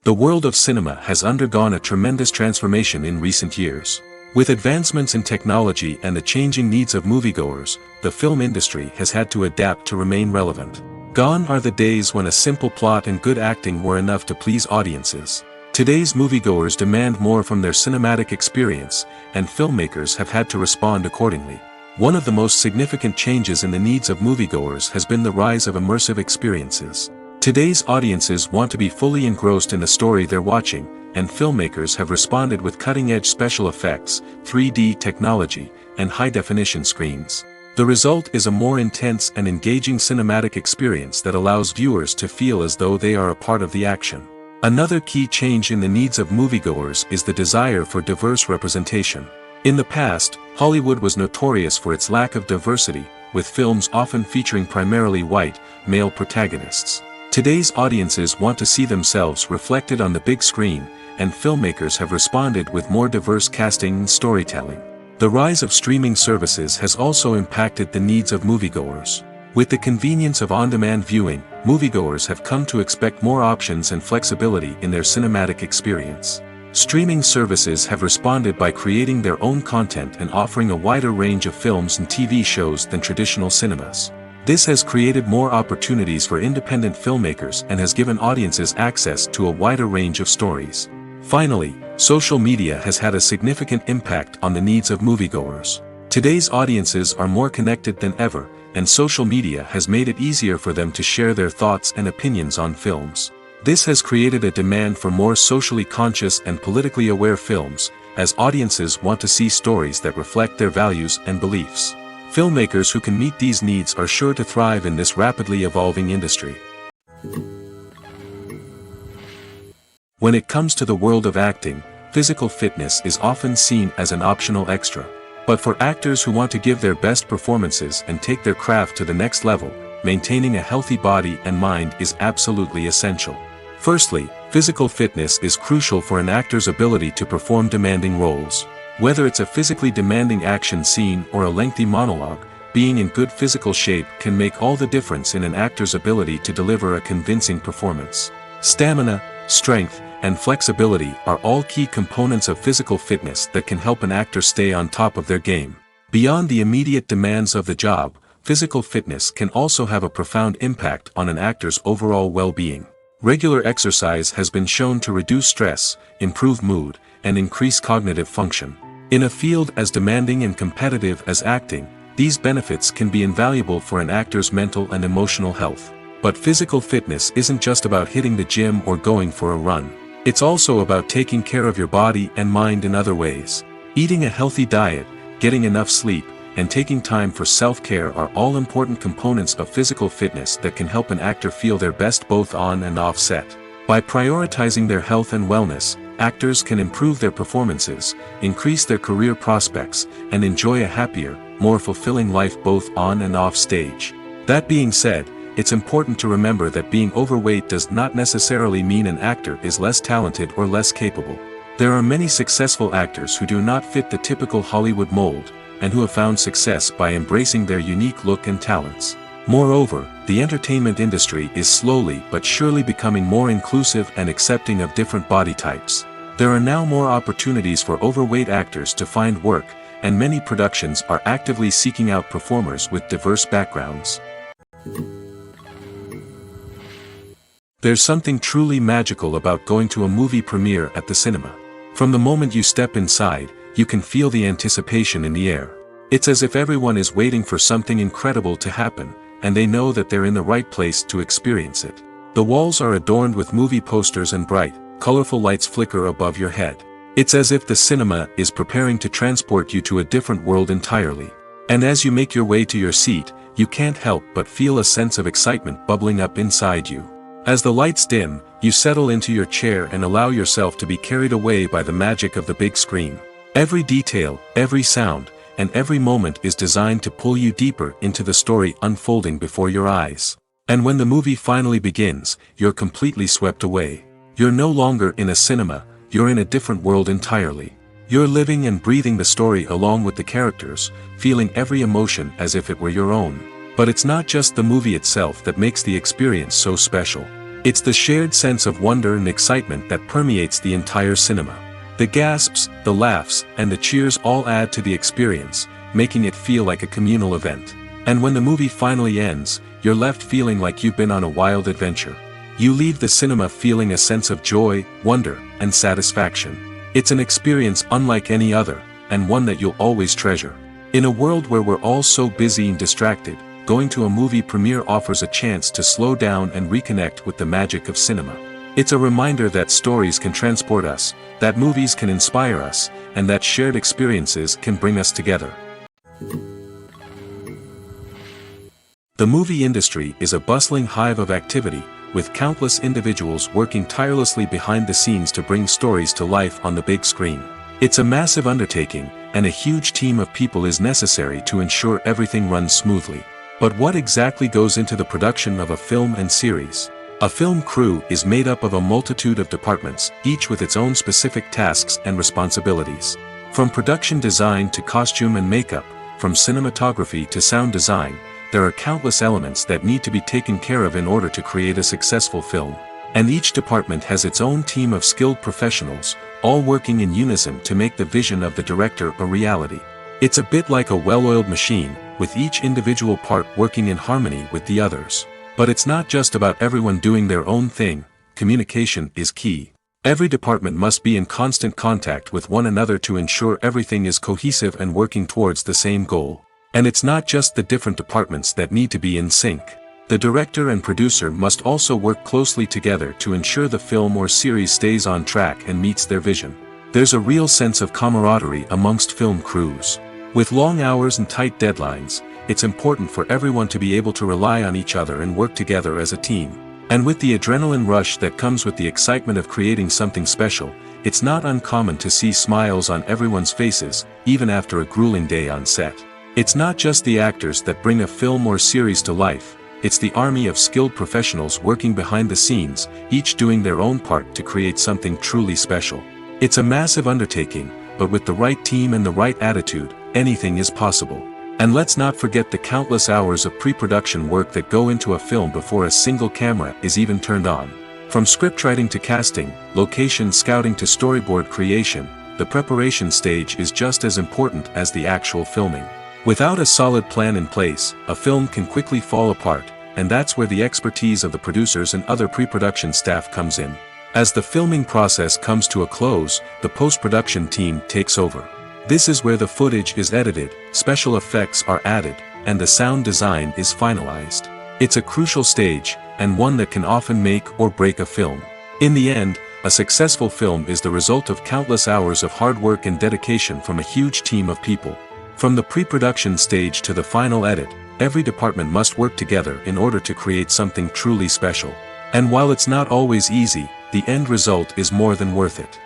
The world of cinema has undergone a tremendous transformation in recent years. With advancements in technology and the changing needs of moviegoers, the film industry has had to adapt to remain relevant. Gone are the days when a simple plot and good acting were enough to please audiences. Today's moviegoers demand more from their cinematic experience, and filmmakers have had to respond accordingly. One of the most significant changes in the needs of moviegoers has been the rise of immersive experiences. Today's audiences want to be fully engrossed in the story they're watching, and filmmakers have responded with cutting-edge special effects, 3D technology, and high-definition screens. The result is a more intense and engaging cinematic experience that allows viewers to feel as though they are a part of the action. Another key change in the needs of moviegoers is the desire for diverse representation. In the past, Hollywood was notorious for its lack of diversity, with films often featuring primarily white, male protagonists. Today's audiences want to see themselves reflected on the big screen, and filmmakers have responded with more diverse casting and storytelling. The rise of streaming services has also impacted the needs of moviegoers. With the convenience of on-demand viewing, moviegoers have come to expect more options and flexibility in their cinematic experience. Streaming services have responded by creating their own content and offering a wider range of films and TV shows than traditional cinemas. This has created more opportunities for independent filmmakers and has given audiences access to a wider range of stories. Finally, social media has had a significant impact on the needs of moviegoers. Today's audiences are more connected than ever, and social media has made it easier for them to share their thoughts and opinions on films. This has created a demand for more socially conscious and politically aware films, as audiences want to see stories that reflect their values and beliefs. Filmmakers who can meet these needs are sure to thrive in this rapidly evolving industry. When it comes to the world of acting, physical fitness is often seen as an optional extra. But for actors who want to give their best performances and take their craft to the next level, maintaining a healthy body and mind is absolutely essential. Firstly, physical fitness is crucial for an actor's ability to perform demanding roles. Whether it's a physically demanding action scene or a lengthy monologue, being in good physical shape can make all the difference in an actor's ability to deliver a convincing performance. Stamina, strength, and flexibility are all key components of physical fitness that can help an actor stay on top of their game. Beyond the immediate demands of the job, physical fitness can also have a profound impact on an actor's overall well-being. Regular exercise has been shown to reduce stress, improve mood, and increase cognitive function. In a field as demanding and competitive as acting, these benefits can be invaluable for an actor's mental and emotional health. But physical fitness isn't just about hitting the gym or going for a run. It's also about taking care of your body and mind in other ways. Eating a healthy diet, getting enough sleep, and taking time for self-care are all important components of physical fitness that can help an actor feel their best both on and off set. By prioritizing their health and wellness, actors can improve their performances, increase their career prospects, and enjoy a happier, more fulfilling life both on and off stage. That being said, it's important to remember that being overweight does not necessarily mean an actor is less talented or less capable. There are many successful actors who do not fit the typical Hollywood mold, and who have found success by embracing their unique look and talents. Moreover, the entertainment industry is slowly but surely becoming more inclusive and accepting of different body types. There are now more opportunities for overweight actors to find work, and many productions are actively seeking out performers with diverse backgrounds. There's something truly magical about going to a movie premiere at the cinema. From the moment you step inside, you can feel the anticipation in the air. It's as if everyone is waiting for something incredible to happen, and they know that they're in the right place to experience it. The walls are adorned with movie posters and bright, colorful lights flicker above your head. It's as if the cinema is preparing to transport you to a different world entirely. And as you make your way to your seat, you can't help but feel a sense of excitement bubbling up inside you. As the lights dim, you settle into your chair and allow yourself to be carried away by the magic of the big screen. Every detail, every sound, and every moment is designed to pull you deeper into the story unfolding before your eyes. And when the movie finally begins, you're completely swept away. You're no longer in a cinema, you're in a different world entirely. You're living and breathing the story along with the characters, feeling every emotion as if it were your own. But it's not just the movie itself that makes the experience so special. It's the shared sense of wonder and excitement that permeates the entire cinema. The gasps, the laughs, and the cheers all add to the experience, making it feel like a communal event. And when the movie finally ends, you're left feeling like you've been on a wild adventure. You leave the cinema feeling a sense of joy, wonder, and satisfaction. It's an experience unlike any other, and one that you'll always treasure. In a world where we're all so busy and distracted, going to a movie premiere offers a chance to slow down and reconnect with the magic of cinema. It's a reminder that stories can transport us, that movies can inspire us, and that shared experiences can bring us together. The movie industry is a bustling hive of activity, with countless individuals working tirelessly behind the scenes to bring stories to life on the big screen. It's a massive undertaking, and a huge team of people is necessary to ensure everything runs smoothly. But what exactly goes into the production of a film and series? A film crew is made up of a multitude of departments, each with its own specific tasks and responsibilities. From production design to costume and makeup, from cinematography to sound design, there are countless elements that need to be taken care of in order to create a successful film. And each department has its own team of skilled professionals, all working in unison to make the vision of the director a reality. It's a bit like a well-oiled machine, with each individual part working in harmony with the others. But it's not just about everyone doing their own thing, communication is key. Every department must be in constant contact with one another to ensure everything is cohesive and working towards the same goal. And it's not just the different departments that need to be in sync. The director and producer must also work closely together to ensure the film or series stays on track and meets their vision. There's a real sense of camaraderie amongst film crews. With long hours and tight deadlines, it's important for everyone to be able to rely on each other and work together as a team. And with the adrenaline rush that comes with the excitement of creating something special, it's not uncommon to see smiles on everyone's faces, even after a grueling day on set. It's not just the actors that bring a film or series to life, it's the army of skilled professionals working behind the scenes, each doing their own part to create something truly special. It's a massive undertaking, but with the right team and the right attitude, anything is possible. And let's not forget the countless hours of pre-production work that go into a film before a single camera is even turned on. From scriptwriting to casting, location scouting to storyboard creation, the preparation stage is just as important as the actual filming. Without a solid plan in place, a film can quickly fall apart, and that's where the expertise of the producers and other pre-production staff comes in. As the filming process comes to a close, the post-production team takes over. This is where the footage is edited, special effects are added, and the sound design is finalized. It's a crucial stage, and one that can often make or break a film. In the end, a successful film is the result of countless hours of hard work and dedication from a huge team of people. From the pre-production stage to the final edit, every department must work together in order to create something truly special. And while it's not always easy, the end result is more than worth it.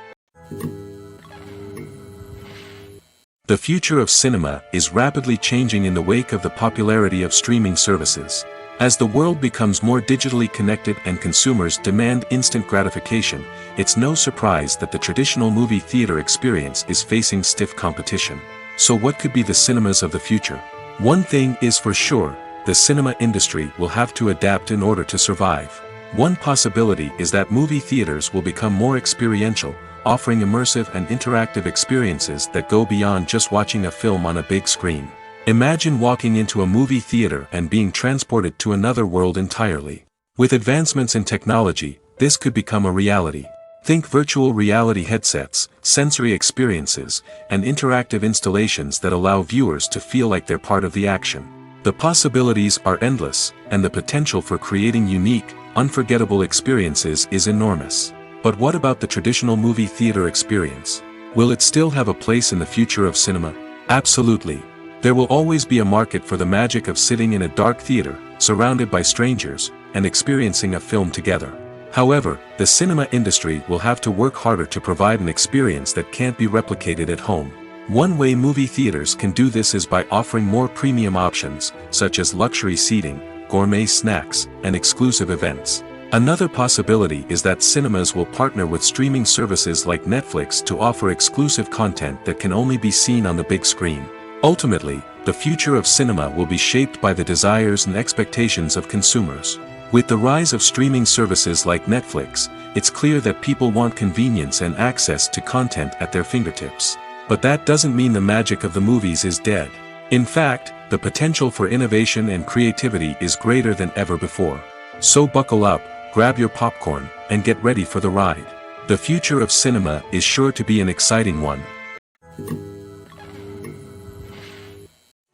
The future of cinema is rapidly changing in the wake of the popularity of streaming services. As the world becomes more digitally connected and consumers demand instant gratification, it's no surprise that the traditional movie theater experience is facing stiff competition. So what could be the cinemas of the future? One thing is for sure, the cinema industry will have to adapt in order to survive. One possibility is that movie theaters will become more experiential, offering immersive and interactive experiences that go beyond just watching a film on a big screen. Imagine walking into a movie theater and being transported to another world entirely. With advancements in technology, this could become a reality. Think virtual reality headsets, sensory experiences, and interactive installations that allow viewers to feel like they're part of the action. The possibilities are endless, and the potential for creating unique, unforgettable experiences is enormous. But what about the traditional movie theater experience? Will it still have a place in the future of cinema? Absolutely. There will always be a market for the magic of sitting in a dark theater, surrounded by strangers, and experiencing a film together. However, the cinema industry will have to work harder to provide an experience that can't be replicated at home. One way movie theaters can do this is by offering more premium options, such as luxury seating, gourmet snacks, and exclusive events. Another possibility is that cinemas will partner with streaming services like Netflix to offer exclusive content that can only be seen on the big screen. Ultimately, the future of cinema will be shaped by the desires and expectations of consumers. With the rise of streaming services like Netflix, it's clear that people want convenience and access to content at their fingertips. But that doesn't mean the magic of the movies is dead. In fact, the potential for innovation and creativity is greater than ever before. So buckle up, grab your popcorn, and get ready for the ride. The future of cinema is sure to be an exciting one.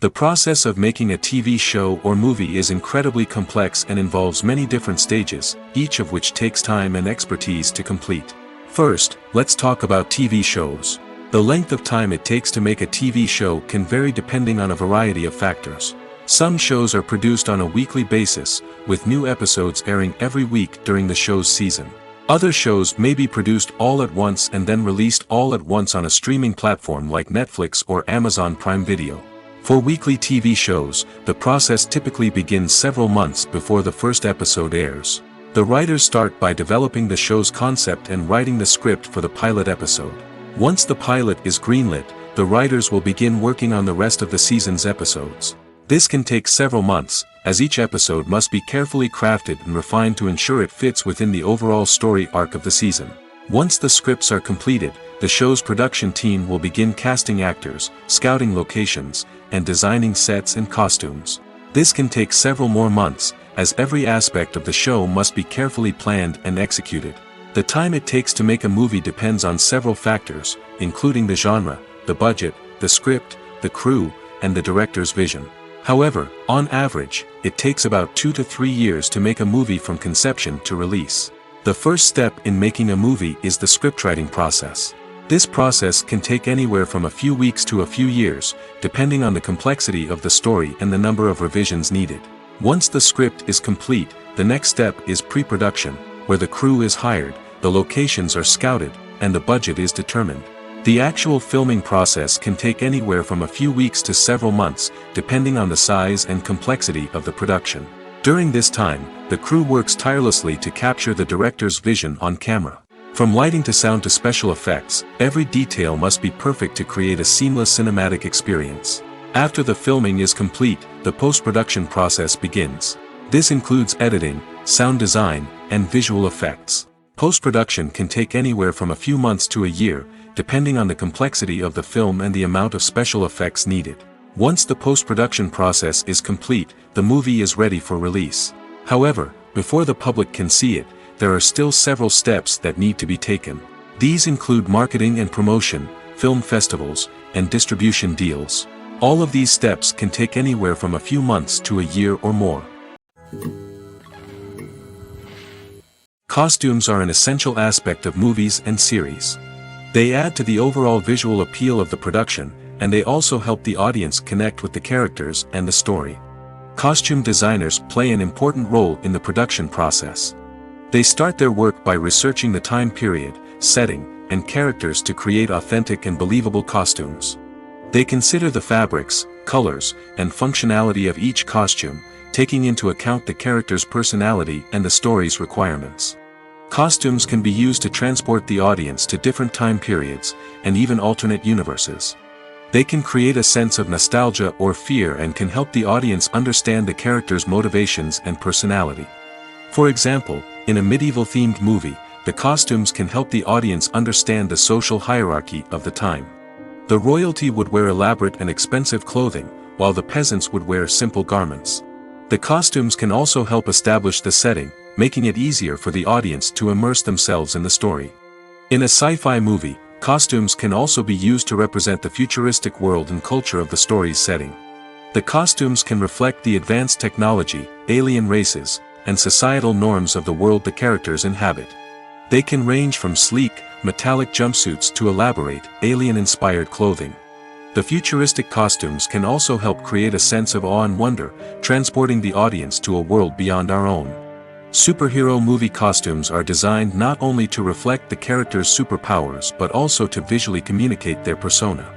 The process of making a TV show or movie is incredibly complex and involves many different stages, each of which takes time and expertise to complete. First, let's talk about TV shows. The length of time it takes to make a TV show can vary depending on a variety of factors. Some shows are produced on a weekly basis, with new episodes airing every week during the show's season. Other shows may be produced all at once and then released all at once on a streaming platform like Netflix or Amazon Prime Video. For weekly TV shows, the process typically begins several months before the first episode airs. The writers start by developing the show's concept and writing the script for the pilot episode. Once the pilot is greenlit, the writers will begin working on the rest of the season's episodes. This can take several months, as each episode must be carefully crafted and refined to ensure it fits within the overall story arc of the season. Once the scripts are completed, the show's production team will begin casting actors, scouting locations, and designing sets and costumes. This can take several more months, as every aspect of the show must be carefully planned and executed. The time it takes to make a movie depends on several factors, including the genre, the budget, the script, the crew, and the director's vision. However, on average, it takes about 2 to 3 years to make a movie from conception to release. The first step in making a movie is the scriptwriting process. This process can take anywhere from a few weeks to a few years, depending on the complexity of the story and the number of revisions needed. Once the script is complete, the next step is pre-production, where the crew is hired, the locations are scouted, and the budget is determined. The actual filming process can take anywhere from a few weeks to several months, depending on the size and complexity of the production. During this time, the crew works tirelessly to capture the director's vision on camera. From lighting to sound to special effects, every detail must be perfect to create a seamless cinematic experience. After the filming is complete, the post-production process begins. This includes editing, sound design, and visual effects. Post-production can take anywhere from a few months to a year, depending on the complexity of the film and the amount of special effects needed. Once the post-production process is complete, the movie is ready for release. However, before the public can see it, there are still several steps that need to be taken. These include marketing and promotion, film festivals, and distribution deals. All of these steps can take anywhere from a few months to a year or more. Costumes are an essential aspect of movies and series. They add to the overall visual appeal of the production, and they also help the audience connect with the characters and the story. Costume designers play an important role in the production process. They start their work by researching the time period, setting, and characters to create authentic and believable costumes. They consider the fabrics, colors, and functionality of each costume, taking into account the character's personality and the story's requirements. Costumes can be used to transport the audience to different time periods, and even alternate universes. They can create a sense of nostalgia or fear and can help the audience understand the character's motivations and personality. For example, in a medieval-themed movie, the costumes can help the audience understand the social hierarchy of the time. The royalty would wear elaborate and expensive clothing, while the peasants would wear simple garments. The costumes can also help establish the setting, making it easier for the audience to immerse themselves in the story. In a sci-fi movie, costumes can also be used to represent the futuristic world and culture of the story's setting. The costumes can reflect the advanced technology, alien races, and societal norms of the world the characters inhabit. They can range from sleek, metallic jumpsuits to elaborate, alien-inspired clothing. The futuristic costumes can also help create a sense of awe and wonder, transporting the audience to a world beyond our own. Superhero movie costumes are designed not only to reflect the character's superpowers but also to visually communicate their persona.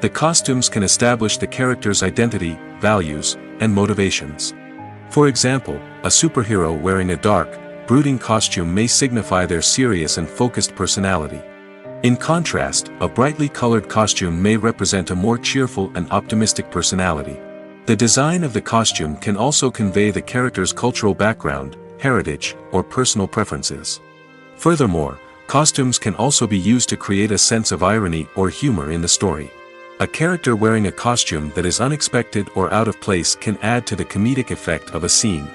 The costumes can establish the character's identity, values, and motivations. For example, a superhero wearing a dark, brooding costume may signify their serious and focused personality. In contrast, a brightly colored costume may represent a more cheerful and optimistic personality. The design of the costume can also convey the character's cultural background, heritage, or personal preferences. Furthermore, costumes can also be used to create a sense of irony or humor in the story. A character wearing a costume that is unexpected or out of place can add to the comedic effect of a scene.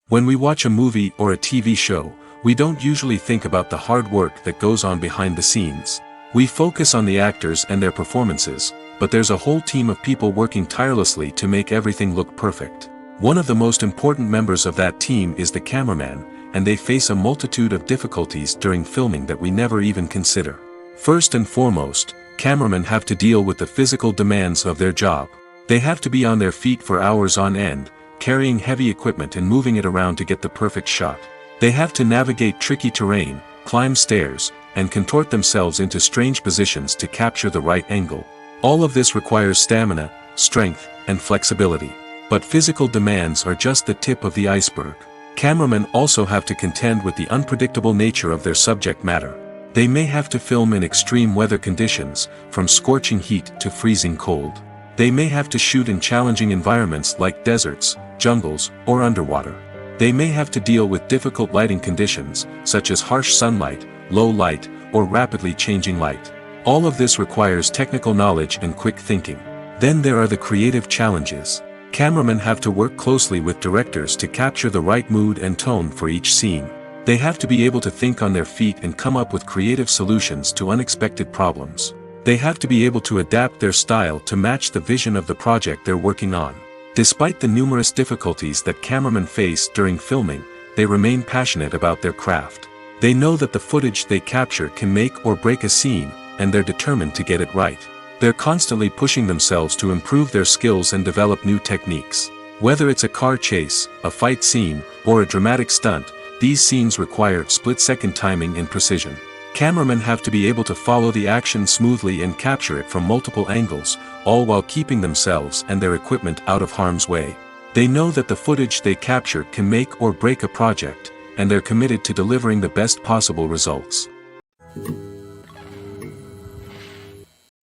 When we watch a movie or a TV show, we don't usually think about the hard work that goes on behind the scenes. We focus on the actors and their performances, but there's a whole team of people working tirelessly to make everything look perfect. One of the most important members of that team is the cameraman, and they face a multitude of difficulties during filming that we never even consider. First and foremost, cameramen have to deal with the physical demands of their job. They have to be on their feet for hours on end, carrying heavy equipment and moving it around to get the perfect shot. They have to navigate tricky terrain, climb stairs, and contort themselves into strange positions to capture the right angle. All of this requires stamina, strength, and flexibility. But physical demands are just the tip of the iceberg. Cameramen also have to contend with the unpredictable nature of their subject matter. They may have to film in extreme weather conditions, from scorching heat to freezing cold. They may have to shoot in challenging environments like deserts, jungles, or underwater. They may have to deal with difficult lighting conditions, such as harsh sunlight, low light, or rapidly changing light. All of this requires technical knowledge and quick thinking. Then there are the creative challenges. Cameramen have to work closely with directors to capture the right mood and tone for each scene. They have to be able to think on their feet and come up with creative solutions to unexpected problems. They have to be able to adapt their style to match the vision of the project they're working on. Despite the numerous difficulties that cameramen face during filming, they remain passionate about their craft. They know that the footage they capture can make or break a scene, and they're determined to get it right. They're constantly pushing themselves to improve their skills and develop new techniques. Whether it's a car chase, a fight scene, or a dramatic stunt, these scenes require split-second timing and precision. Cameramen have to be able to follow the action smoothly and capture it from multiple angles, all while keeping themselves and their equipment out of harm's way. They know that the footage they capture can make or break a project, and they're committed to delivering the best possible results.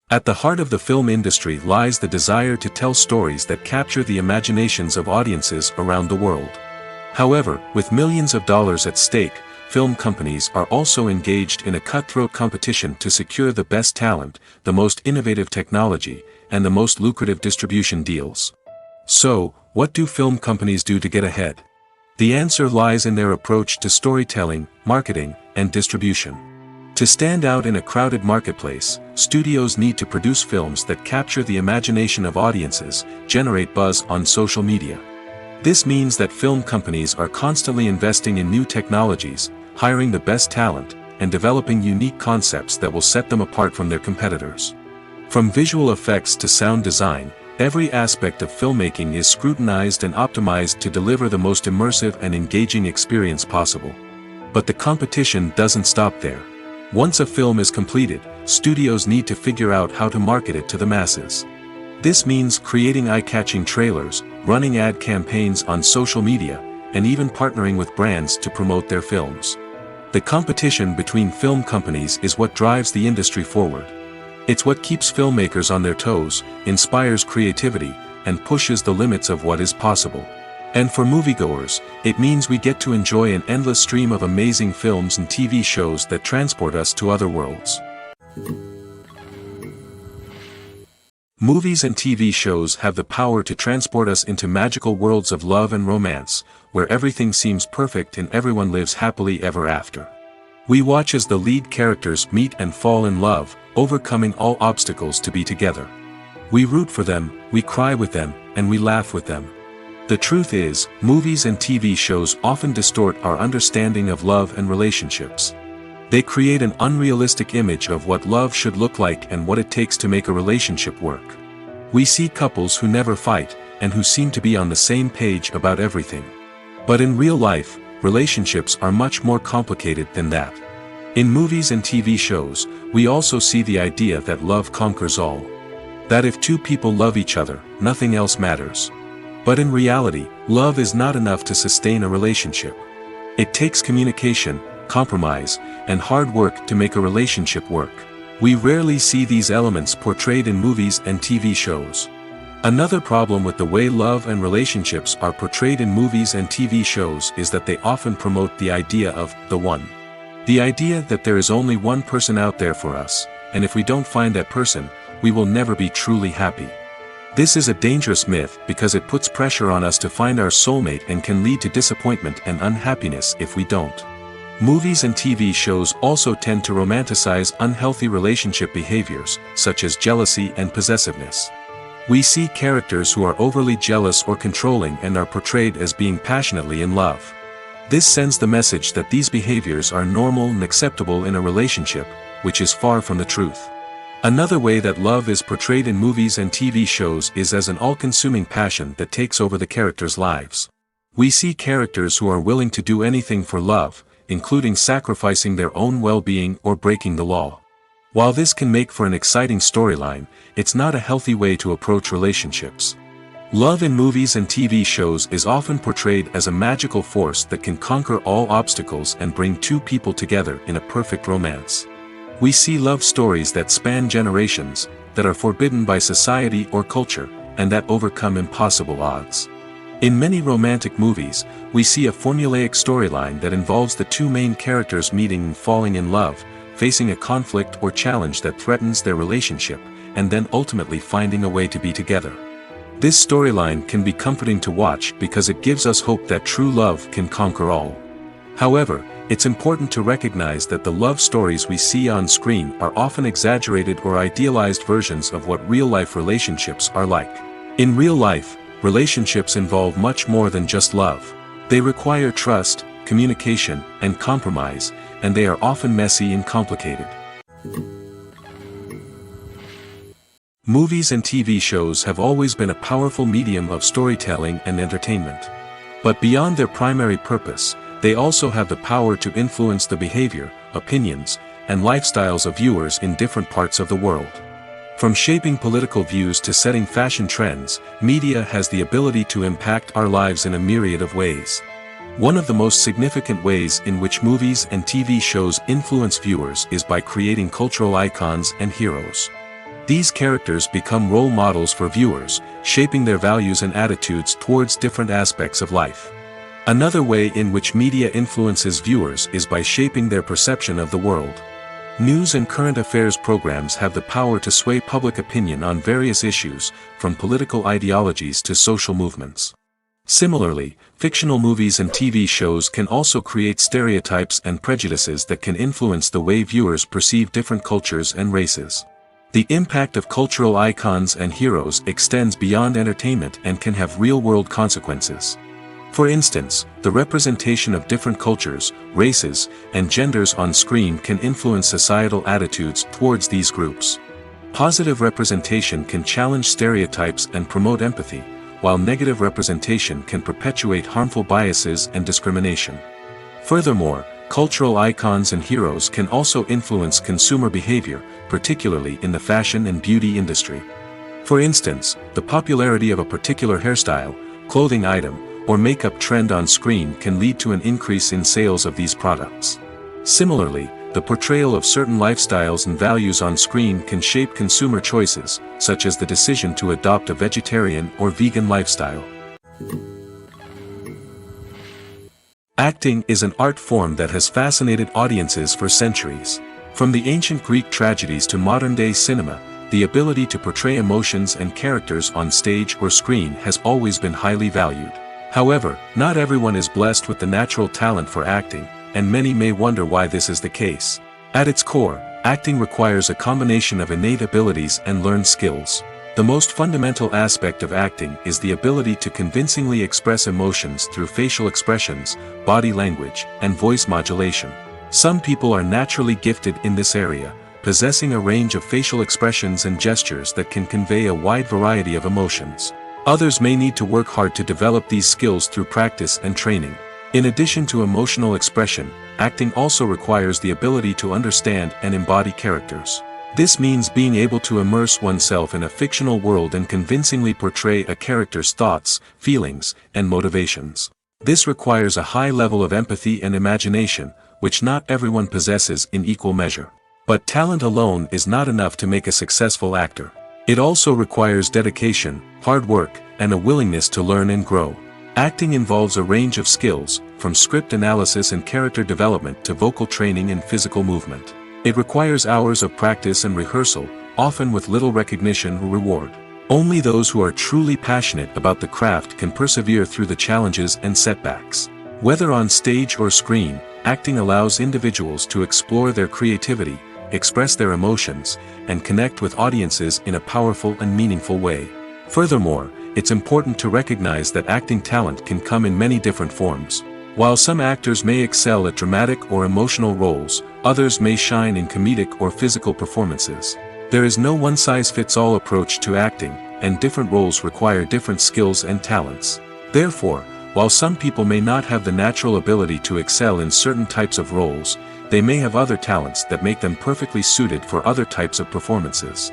At the heart of the film industry lies the desire to tell stories that capture the imaginations of audiences around the world. However, with millions of dollars at stake, film companies are also engaged in a cutthroat competition to secure the best talent, the most innovative technology, and the most lucrative distribution deals. So, what do film companies do to get ahead? The answer lies in their approach to storytelling, marketing, and distribution. To stand out in a crowded marketplace, studios need to produce films that capture the imagination of audiences, generate buzz on social media. This means that film companies are constantly investing in new technologies, hiring the best talent, and developing unique concepts that will set them apart from their competitors. From visual effects to sound design, every aspect of filmmaking is scrutinized and optimized to deliver the most immersive and engaging experience possible. But the competition doesn't stop there. Once a film is completed, studios need to figure out how to market it to the masses. This means creating eye-catching trailers, running ad campaigns on social media, and even partnering with brands to promote their films. The competition between film companies is what drives the industry forward. It's what keeps filmmakers on their toes, inspires creativity, and pushes the limits of what is possible. And for moviegoers, it means we get to enjoy an endless stream of amazing films and TV shows that transport us to other worlds. Movies and TV shows have the power to transport us into magical worlds of love and romance, where everything seems perfect and everyone lives happily ever after. We watch as the lead characters meet and fall in love, overcoming all obstacles to be together. We root for them, we cry with them, and we laugh with them. The truth is, movies and TV shows often distort our understanding of love and relationships. They create an unrealistic image of what love should look like and what it takes to make a relationship work. We see couples who never fight, and who seem to be on the same page about everything. But in real life, relationships are much more complicated than that. In movies and TV shows, we also see the idea that love conquers all. That if two people love each other, nothing else matters. But in reality, love is not enough to sustain a relationship. It takes communication, compromise, and hard work to make a relationship work. We rarely see these elements portrayed in movies and TV shows. Another problem with the way love and relationships are portrayed in movies and TV shows is that they often promote the idea of the one. The idea that there is only one person out there for us, and if we don't find that person, we will never be truly happy. This is a dangerous myth because it puts pressure on us to find our soulmate and can lead to disappointment and unhappiness if we don't. Movies and TV shows also tend to romanticize unhealthy relationship behaviors, such as jealousy and possessiveness. We see characters who are overly jealous or controlling and are portrayed as being passionately in love. This sends the message that these behaviors are normal and acceptable in a relationship, which is far from the truth. Another way that love is portrayed in movies and TV shows is as an all-consuming passion that takes over the characters' lives. We see characters who are willing to do anything for love, including sacrificing their own well-being or breaking the law. While this can make for an exciting storyline, it's not a healthy way to approach relationships. Love in movies and TV shows is often portrayed as a magical force that can conquer all obstacles and bring two people together in a perfect romance. We see love stories that span generations, that are forbidden by society or culture, and that overcome impossible odds. In many romantic movies, we see a formulaic storyline that involves the two main characters meeting and falling in love, facing a conflict or challenge that threatens their relationship, and then ultimately finding a way to be together. This storyline can be comforting to watch because it gives us hope that true love can conquer all. However, it's important to recognize that the love stories we see on screen are often exaggerated or idealized versions of what real-life relationships are like. In real life, relationships involve much more than just love. They require trust, communication, and compromise, and they are often messy and complicated. Movies and TV shows have always been a powerful medium of storytelling and entertainment. But beyond their primary purpose, they also have the power to influence the behavior, opinions, and lifestyles of viewers in different parts of the world. From shaping political views to setting fashion trends, media has the ability to impact our lives in a myriad of ways. One of the most significant ways in which movies and TV shows influence viewers is by creating cultural icons and heroes. These characters become role models for viewers, shaping their values and attitudes towards different aspects of life. Another way in which media influences viewers is by shaping their perception of the world. News and current affairs programs have the power to sway public opinion on various issues, from political ideologies to social movements. Similarly, fictional movies and TV shows can also create stereotypes and prejudices that can influence the way viewers perceive different cultures and races. The impact of cultural icons and heroes extends beyond entertainment and can have real-world consequences. For instance, the representation of different cultures, races, and genders on screen can influence societal attitudes towards these groups. Positive representation can challenge stereotypes and promote empathy, while negative representation can perpetuate harmful biases and discrimination. Furthermore, cultural icons and heroes can also influence consumer behavior, particularly in the fashion and beauty industry. For instance, the popularity of a particular hairstyle, clothing item, or makeup trend on screen can lead to an increase in sales of these products. Similarly, the portrayal of certain lifestyles and values on screen can shape consumer choices, such as the decision to adopt a vegetarian or vegan lifestyle. Acting is an art form that has fascinated audiences for centuries. From the ancient Greek tragedies to modern-day cinema, the ability to portray emotions and characters on stage or screen has always been highly valued. However, not everyone is blessed with the natural talent for acting, and many may wonder why this is the case. At its core, acting requires a combination of innate abilities and learned skills. The most fundamental aspect of acting is the ability to convincingly express emotions through facial expressions, body language, and voice modulation. Some people are naturally gifted in this area, possessing a range of facial expressions and gestures that can convey a wide variety of emotions. Others may need to work hard to develop these skills through practice and training. In addition to emotional expression, acting also requires the ability to understand and embody characters. This means being able to immerse oneself in a fictional world and convincingly portray a character's thoughts, feelings, and motivations. This requires a high level of empathy and imagination, which not everyone possesses in equal measure. But talent alone is not enough to make a successful actor. It also requires dedication, hard work, and a willingness to learn and grow. Acting involves a range of skills, from script analysis and character development to vocal training and physical movement. It requires hours of practice and rehearsal, often with little recognition or reward. Only those who are truly passionate about the craft can persevere through the challenges and setbacks. Whether on stage or screen, acting allows individuals to explore their creativity, express their emotions, and connect with audiences in a powerful and meaningful way. Furthermore, it's important to recognize that acting talent can come in many different forms. While some actors may excel at dramatic or emotional roles, others may shine in comedic or physical performances. There is no one-size-fits-all approach to acting, and different roles require different skills and talents. Therefore, while some people may not have the natural ability to excel in certain types of roles, they may have other talents that make them perfectly suited for other types of performances.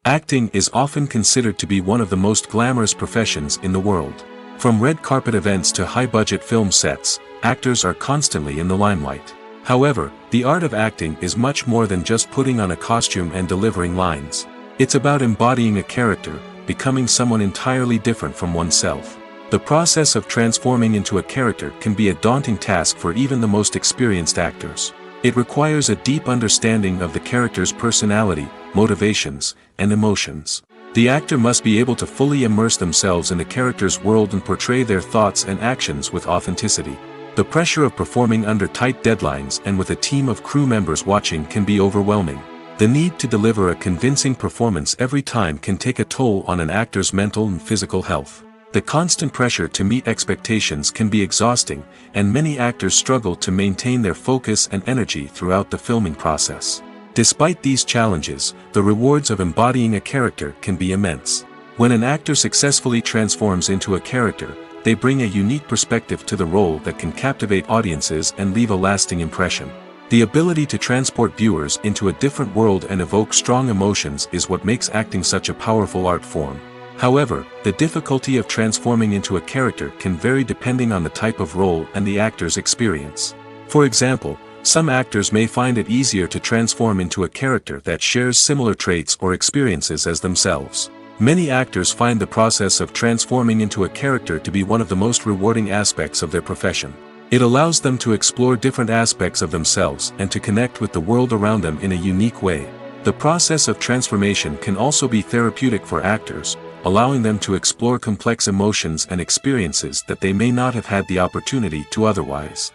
Acting is often considered to be one of the most glamorous professions in the world. From red carpet events to high-budget film sets, actors are constantly in the limelight. However, the art of acting is much more than just putting on a costume and delivering lines. It's about embodying a character, becoming someone entirely different from oneself. The process of transforming into a character can be a daunting task for even the most experienced actors. It requires a deep understanding of the character's personality, motivations, and emotions. The actor must be able to fully immerse themselves in the character's world and portray their thoughts and actions with authenticity. The pressure of performing under tight deadlines and with a team of crew members watching can be overwhelming. The need to deliver a convincing performance every time can take a toll on an actor's mental and physical health. The constant pressure to meet expectations can be exhausting, and many actors struggle to maintain their focus and energy throughout the filming process. Despite these challenges, the rewards of embodying a character can be immense. When an actor successfully transforms into a character, they bring a unique perspective to the role that can captivate audiences and leave a lasting impression. The ability to transport viewers into a different world and evoke strong emotions is what makes acting such a powerful art form. However, the difficulty of transforming into a character can vary depending on the type of role and the actor's experience. For example, some actors may find it easier to transform into a character that shares similar traits or experiences as themselves. Many actors find the process of transforming into a character to be one of the most rewarding aspects of their profession. It allows them to explore different aspects of themselves and to connect with the world around them in a unique way. The process of transformation can also be therapeutic for actors, allowing them to explore complex emotions and experiences that they may not have had the opportunity to otherwise.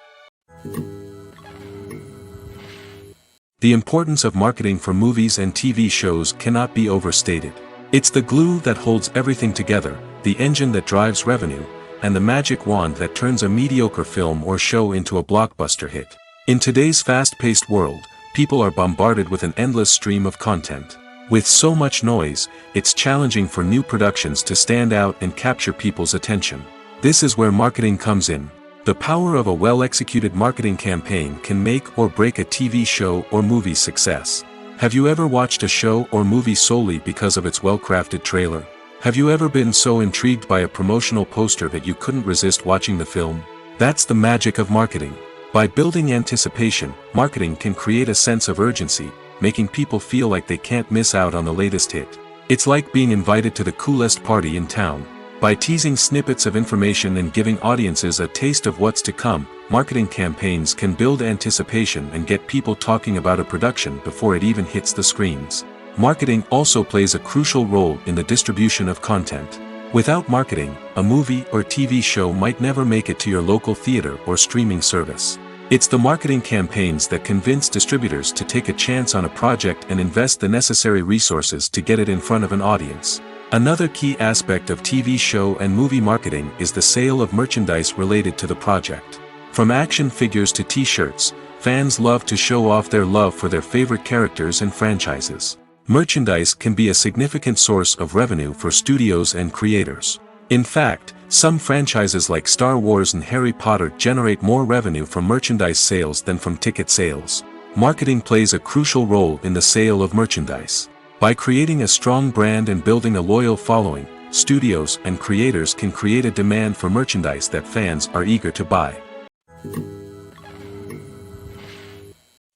The importance of marketing for movies and TV shows cannot be overstated. It's the glue that holds everything together, the engine that drives revenue, and the magic wand that turns a mediocre film or show into a blockbuster hit. In today's fast-paced world, people are bombarded with an endless stream of content. With so much noise, it's challenging for new productions to stand out and capture people's attention. This is where marketing comes in. The power of a well-executed marketing campaign can make or break a TV show or movie's success. Have you ever watched a show or movie solely because of its well-crafted trailer? Have you ever been so intrigued by a promotional poster that you couldn't resist watching the film? That's the magic of marketing. By building anticipation, marketing can create a sense of urgency, making people feel like they can't miss out on the latest hit. It's like being invited to the coolest party in town. By teasing snippets of information and giving audiences a taste of what's to come, marketing campaigns can build anticipation and get people talking about a production before it even hits the screens. Marketing also plays a crucial role in the distribution of content. Without marketing, a movie or TV show might never make it to your local theater or streaming service. It's the marketing campaigns that convince distributors to take a chance on a project and invest the necessary resources to get it in front of an audience. Another key aspect of TV show and movie marketing is the sale of merchandise related to the project. From action figures to t-shirts, fans love to show off their love for their favorite characters and franchises. Merchandise can be a significant source of revenue for studios and creators. In fact, some franchises like Star Wars and Harry Potter generate more revenue from merchandise sales than from ticket sales. Marketing plays a crucial role in the sale of merchandise. By creating a strong brand and building a loyal following, studios and creators can create a demand for merchandise that fans are eager to buy.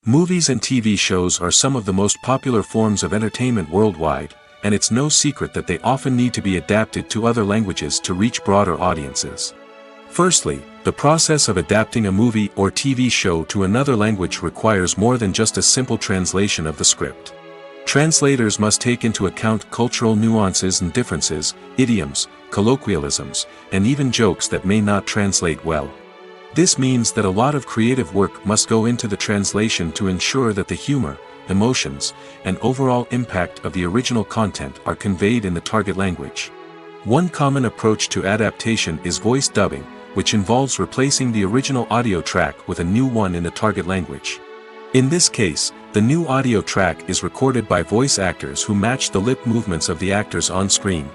Movies and TV shows are some of the most popular forms of entertainment worldwide, and it's no secret that they often need to be adapted to other languages to reach broader audiences. Firstly, the process of adapting a movie or TV show to another language requires more than just a simple translation of the script. Translators must take into account cultural nuances and differences, idioms, colloquialisms, and even jokes that may not translate well. This means that a lot of creative work must go into the translation to ensure that the humor, emotions, and overall impact of the original content are conveyed in the target language. One common approach to adaptation is voice dubbing, which involves replacing the original audio track with a new one in the target language. In this case, the new audio track is recorded by voice actors who match the lip movements of the actors on screen.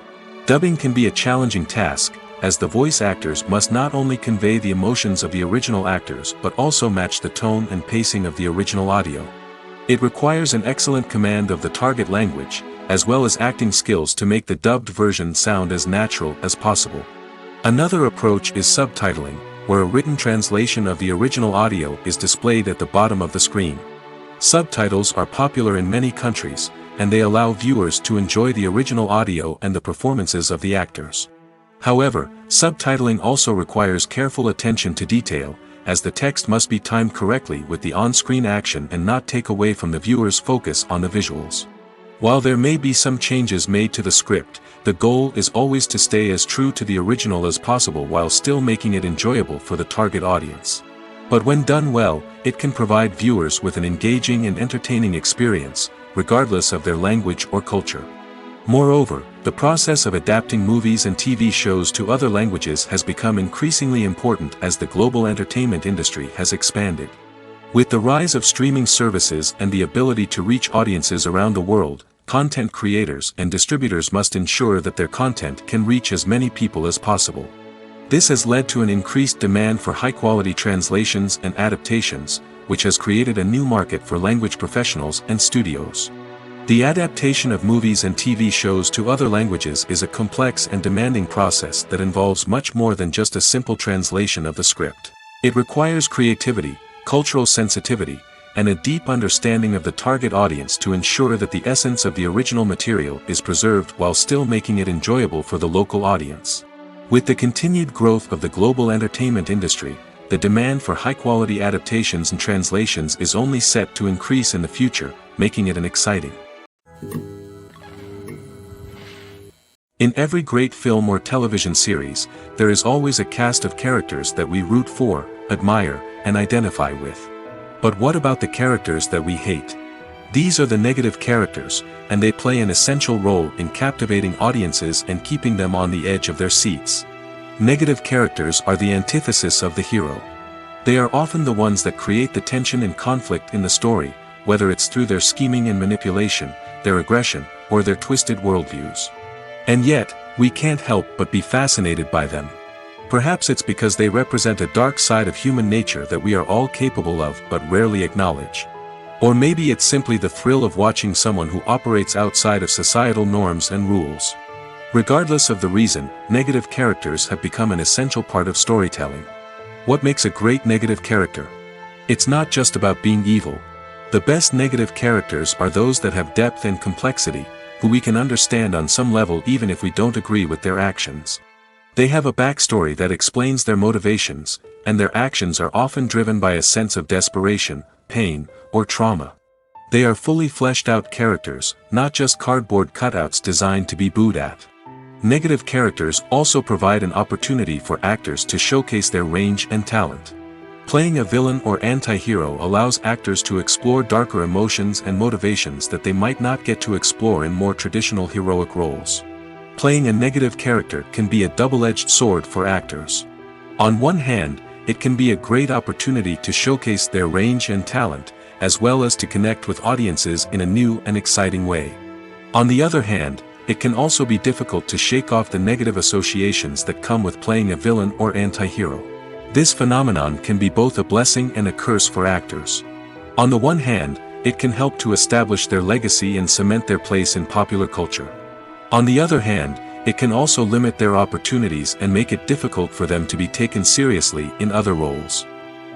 Dubbing can be a challenging task, as the voice actors must not only convey the emotions of the original actors but also match the tone and pacing of the original audio. It requires an excellent command of the target language, as well as acting skills to make the dubbed version sound as natural as possible. Another approach is subtitling, where a written translation of the original audio is displayed at the bottom of the screen. Subtitles are popular in many countries, and they allow viewers to enjoy the original audio and the performances of the actors. However, subtitling also requires careful attention to detail, as the text must be timed correctly with the on-screen action and not take away from the viewer's focus on the visuals. While there may be some changes made to the script, the goal is always to stay as true to the original as possible while still making it enjoyable for the target audience. But when done well, it can provide viewers with an engaging and entertaining experience, regardless of their language or culture. Moreover, the process of adapting movies and TV shows to other languages has become increasingly important as the global entertainment industry has expanded. With the rise of streaming services and the ability to reach audiences around the world, content creators and distributors must ensure that their content can reach as many people as possible. This has led to an increased demand for high-quality translations and adaptations, which has created a new market for language professionals and studios. The adaptation of movies and TV shows to other languages is a complex and demanding process that involves much more than just a simple translation of the script. It requires creativity, cultural sensitivity, and a deep understanding of the target audience to ensure that the essence of the original material is preserved while still making it enjoyable for the local audience. With the continued growth of the global entertainment industry, the demand for high-quality adaptations and translations is only set to increase in the future, making it an exciting. In every great film or television series, there is always a cast of characters that we root for, admire, and identify with. But what about the characters that we hate? These are the negative characters, and they play an essential role in captivating audiences and keeping them on the edge of their seats. Negative characters are the antithesis of the hero. They are often the ones that create the tension and conflict in the story, whether it's through their scheming and manipulation, their aggression, or their twisted worldviews. And yet, we can't help but be fascinated by them. Perhaps it's because they represent a dark side of human nature that we are all capable of but rarely acknowledge. Or maybe it's simply the thrill of watching someone who operates outside of societal norms and rules. Regardless of the reason, negative characters have become an essential part of storytelling. What makes a great negative character? It's not just about being evil. The best negative characters are those that have depth and complexity, who we can understand on some level even if we don't agree with their actions. They have a backstory that explains their motivations, and their actions are often driven by a sense of desperation, pain, or trauma. They are fully fleshed out characters, not just cardboard cutouts designed to be booed at. Negative characters also provide an opportunity for actors to showcase their range and talent. Playing a villain or anti-hero allows actors to explore darker emotions and motivations that they might not get to explore in more traditional heroic roles. Playing a negative character can be a double-edged sword for actors. On one hand, it can be a great opportunity to showcase their range and talent, as well as to connect with audiences in a new and exciting way. On the other hand, it can also be difficult to shake off the negative associations that come with playing a villain or anti-hero. This phenomenon can be both a blessing and a curse for actors. On the one hand, it can help to establish their legacy and cement their place in popular culture. On the other hand, it can also limit their opportunities and make it difficult for them to be taken seriously in other roles.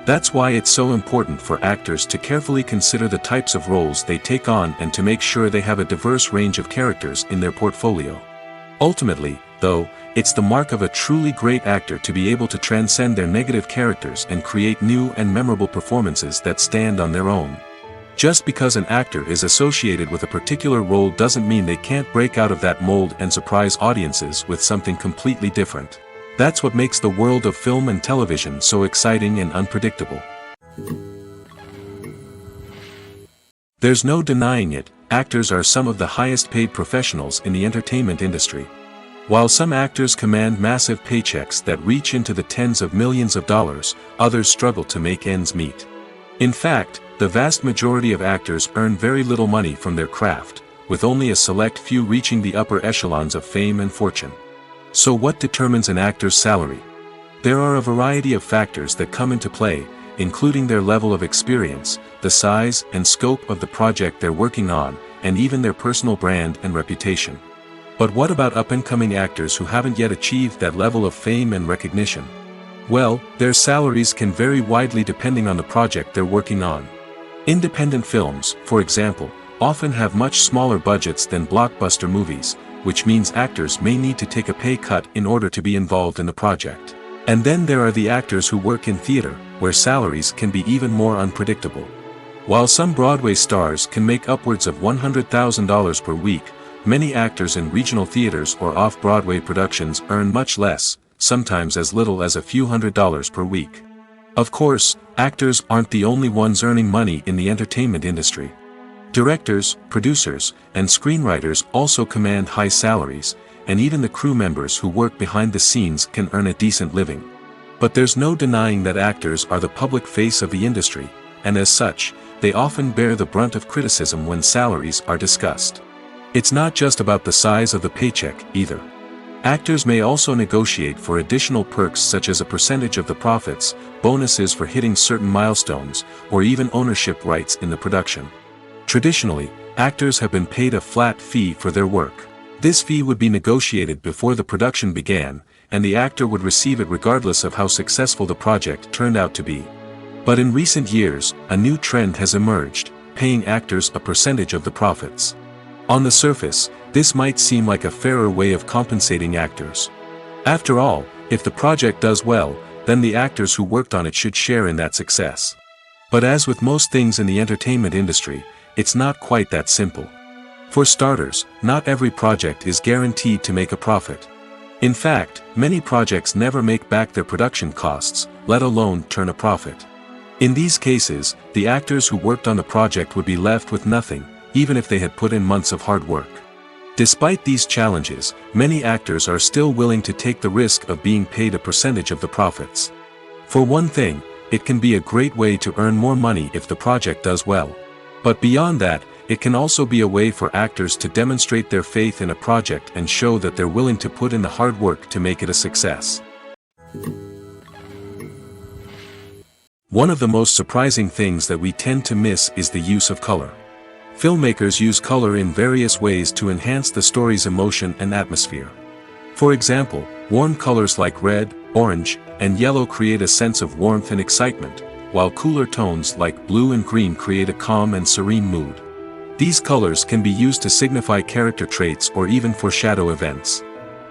That's why it's so important for actors to carefully consider the types of roles they take on and to make sure they have a diverse range of characters in their portfolio. Ultimately, though, it's the mark of a truly great actor to be able to transcend their negative characters and create new and memorable performances that stand on their own. Just because an actor is associated with a particular role doesn't mean they can't break out of that mold and surprise audiences with something completely different. That's what makes the world of film and television so exciting and unpredictable. There's no denying it, actors are some of the highest paid professionals in the entertainment industry. While some actors command massive paychecks that reach into the tens of millions of dollars, others struggle to make ends meet. In fact, the vast majority of actors earn very little money from their craft, with only a select few reaching the upper echelons of fame and fortune. So what determines an actor's salary? There are a variety of factors that come into play, including their level of experience, the size and scope of the project they're working on, and even their personal brand and reputation. But what about up-and-coming actors who haven't yet achieved that level of fame and recognition? Well, their salaries can vary widely depending on the project they're working on. Independent films, for example, often have much smaller budgets than blockbuster movies, which means actors may need to take a pay cut in order to be involved in the project. And then there are the actors who work in theater, where salaries can be even more unpredictable. While some Broadway stars can make upwards of $100,000 per week, many actors in regional theaters or off-Broadway productions earn much less, sometimes as little as a few $100s per week. Of course, actors aren't the only ones earning money in the entertainment industry. Directors, producers, and screenwriters also command high salaries, and even the crew members who work behind the scenes can earn a decent living. But there's no denying that actors are the public face of the industry, and as such, they often bear the brunt of criticism when salaries are discussed. It's not just about the size of the paycheck, either. Actors may also negotiate for additional perks such as a percentage of the profits, bonuses for hitting certain milestones, or even ownership rights in the production. Traditionally, actors have been paid a flat fee for their work. This fee would be negotiated before the production began, and the actor would receive it regardless of how successful the project turned out to be. But in recent years, a new trend has emerged, paying actors a percentage of the profits. On the surface, this might seem like a fairer way of compensating actors. After all, if the project does well, then the actors who worked on it should share in that success. But as with most things in the entertainment industry, it's not quite that simple. For starters, not every project is guaranteed to make a profit. In fact, many projects never make back their production costs, let alone turn a profit. In these cases, the actors who worked on the project would be left with nothing, even if they had put in months of hard work. Despite these challenges, many actors are still willing to take the risk of being paid a percentage of the profits. For one thing, it can be a great way to earn more money if the project does well. But beyond that, it can also be a way for actors to demonstrate their faith in a project and show that they're willing to put in the hard work to make it a success. One of the most surprising things that we tend to miss is the use of color. Filmmakers use color in various ways to enhance the story's emotion and atmosphere. For example, warm colors like red, orange, and yellow create a sense of warmth and excitement, while cooler tones like blue and green create a calm and serene mood. These colors can be used to signify character traits or even foreshadow events.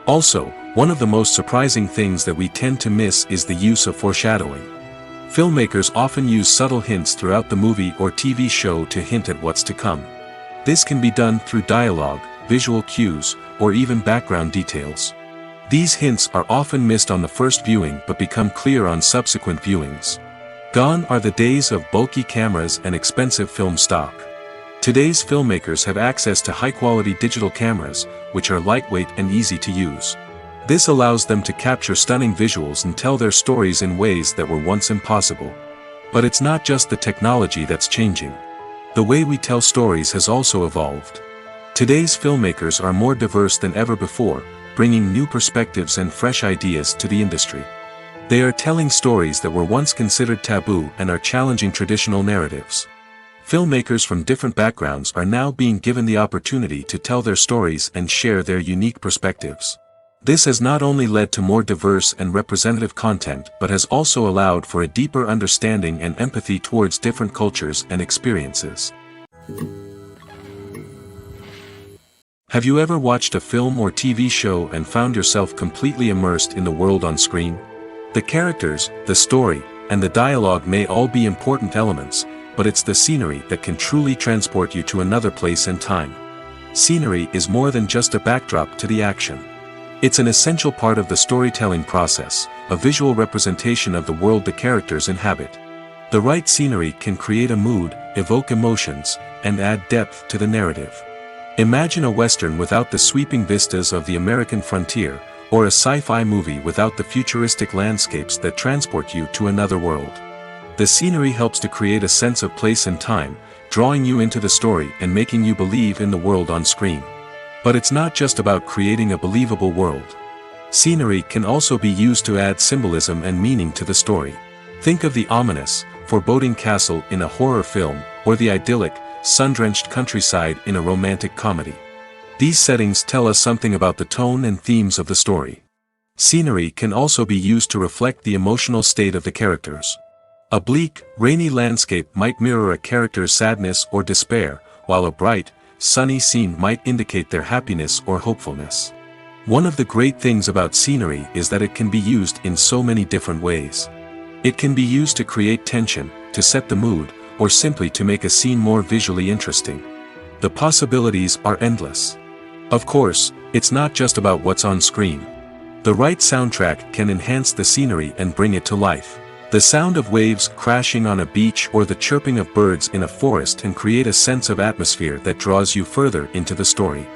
Also, one of the most surprising things that we tend to miss is the use of foreshadowing. Filmmakers often use subtle hints throughout the movie or TV show to hint at what's to come. This can be done through dialogue, visual cues, or even background details. These hints are often missed on the first viewing but become clear on subsequent viewings. Gone are the days of bulky cameras and expensive film stock. Today's filmmakers have access to high-quality digital cameras, which are lightweight and easy to use. This allows them to capture stunning visuals and tell their stories in ways that were once impossible. But it's not just the technology that's changing. The way we tell stories has also evolved. Today's filmmakers are more diverse than ever before, bringing new perspectives and fresh ideas to the industry. They are telling stories that were once considered taboo and are challenging traditional narratives. Filmmakers from different backgrounds are now being given the opportunity to tell their stories and share their unique perspectives. This has not only led to more diverse and representative content but has also allowed for a deeper understanding and empathy towards different cultures and experiences. Have you ever watched a film or TV show and found yourself completely immersed in the world on screen? The characters, the story, and the dialogue may all be important elements, but it's the scenery that can truly transport you to another place and time. Scenery is more than just a backdrop to the action. It's an essential part of the storytelling process, a visual representation of the world the characters inhabit. The right scenery can create a mood, evoke emotions, and add depth to the narrative. Imagine a Western without the sweeping vistas of the American frontier, or a sci-fi movie without the futuristic landscapes that transport you to another world. The scenery helps to create a sense of place and time, drawing you into the story and making you believe in the world on screen. But it's not just about creating a believable world. Scenery can also be used to add symbolism and meaning to the story. Think of the ominous, foreboding castle in a horror film, or the idyllic, sun-drenched countryside in a romantic comedy. These settings tell us something about the tone and themes of the story. Scenery can also be used to reflect the emotional state of the characters. A bleak, rainy landscape might mirror a character's sadness or despair, while a bright, sunny scene might indicate their happiness or hopefulness. One of the great things about scenery is that it can be used in so many different ways. It can be used to create tension, to set the mood, or simply to make a scene more visually interesting. The possibilities are endless. Of course, it's not just about what's on screen. The right soundtrack can enhance the scenery and bring it to life. The sound of waves crashing on a beach or the chirping of birds in a forest can create a sense of atmosphere that draws you further into the story.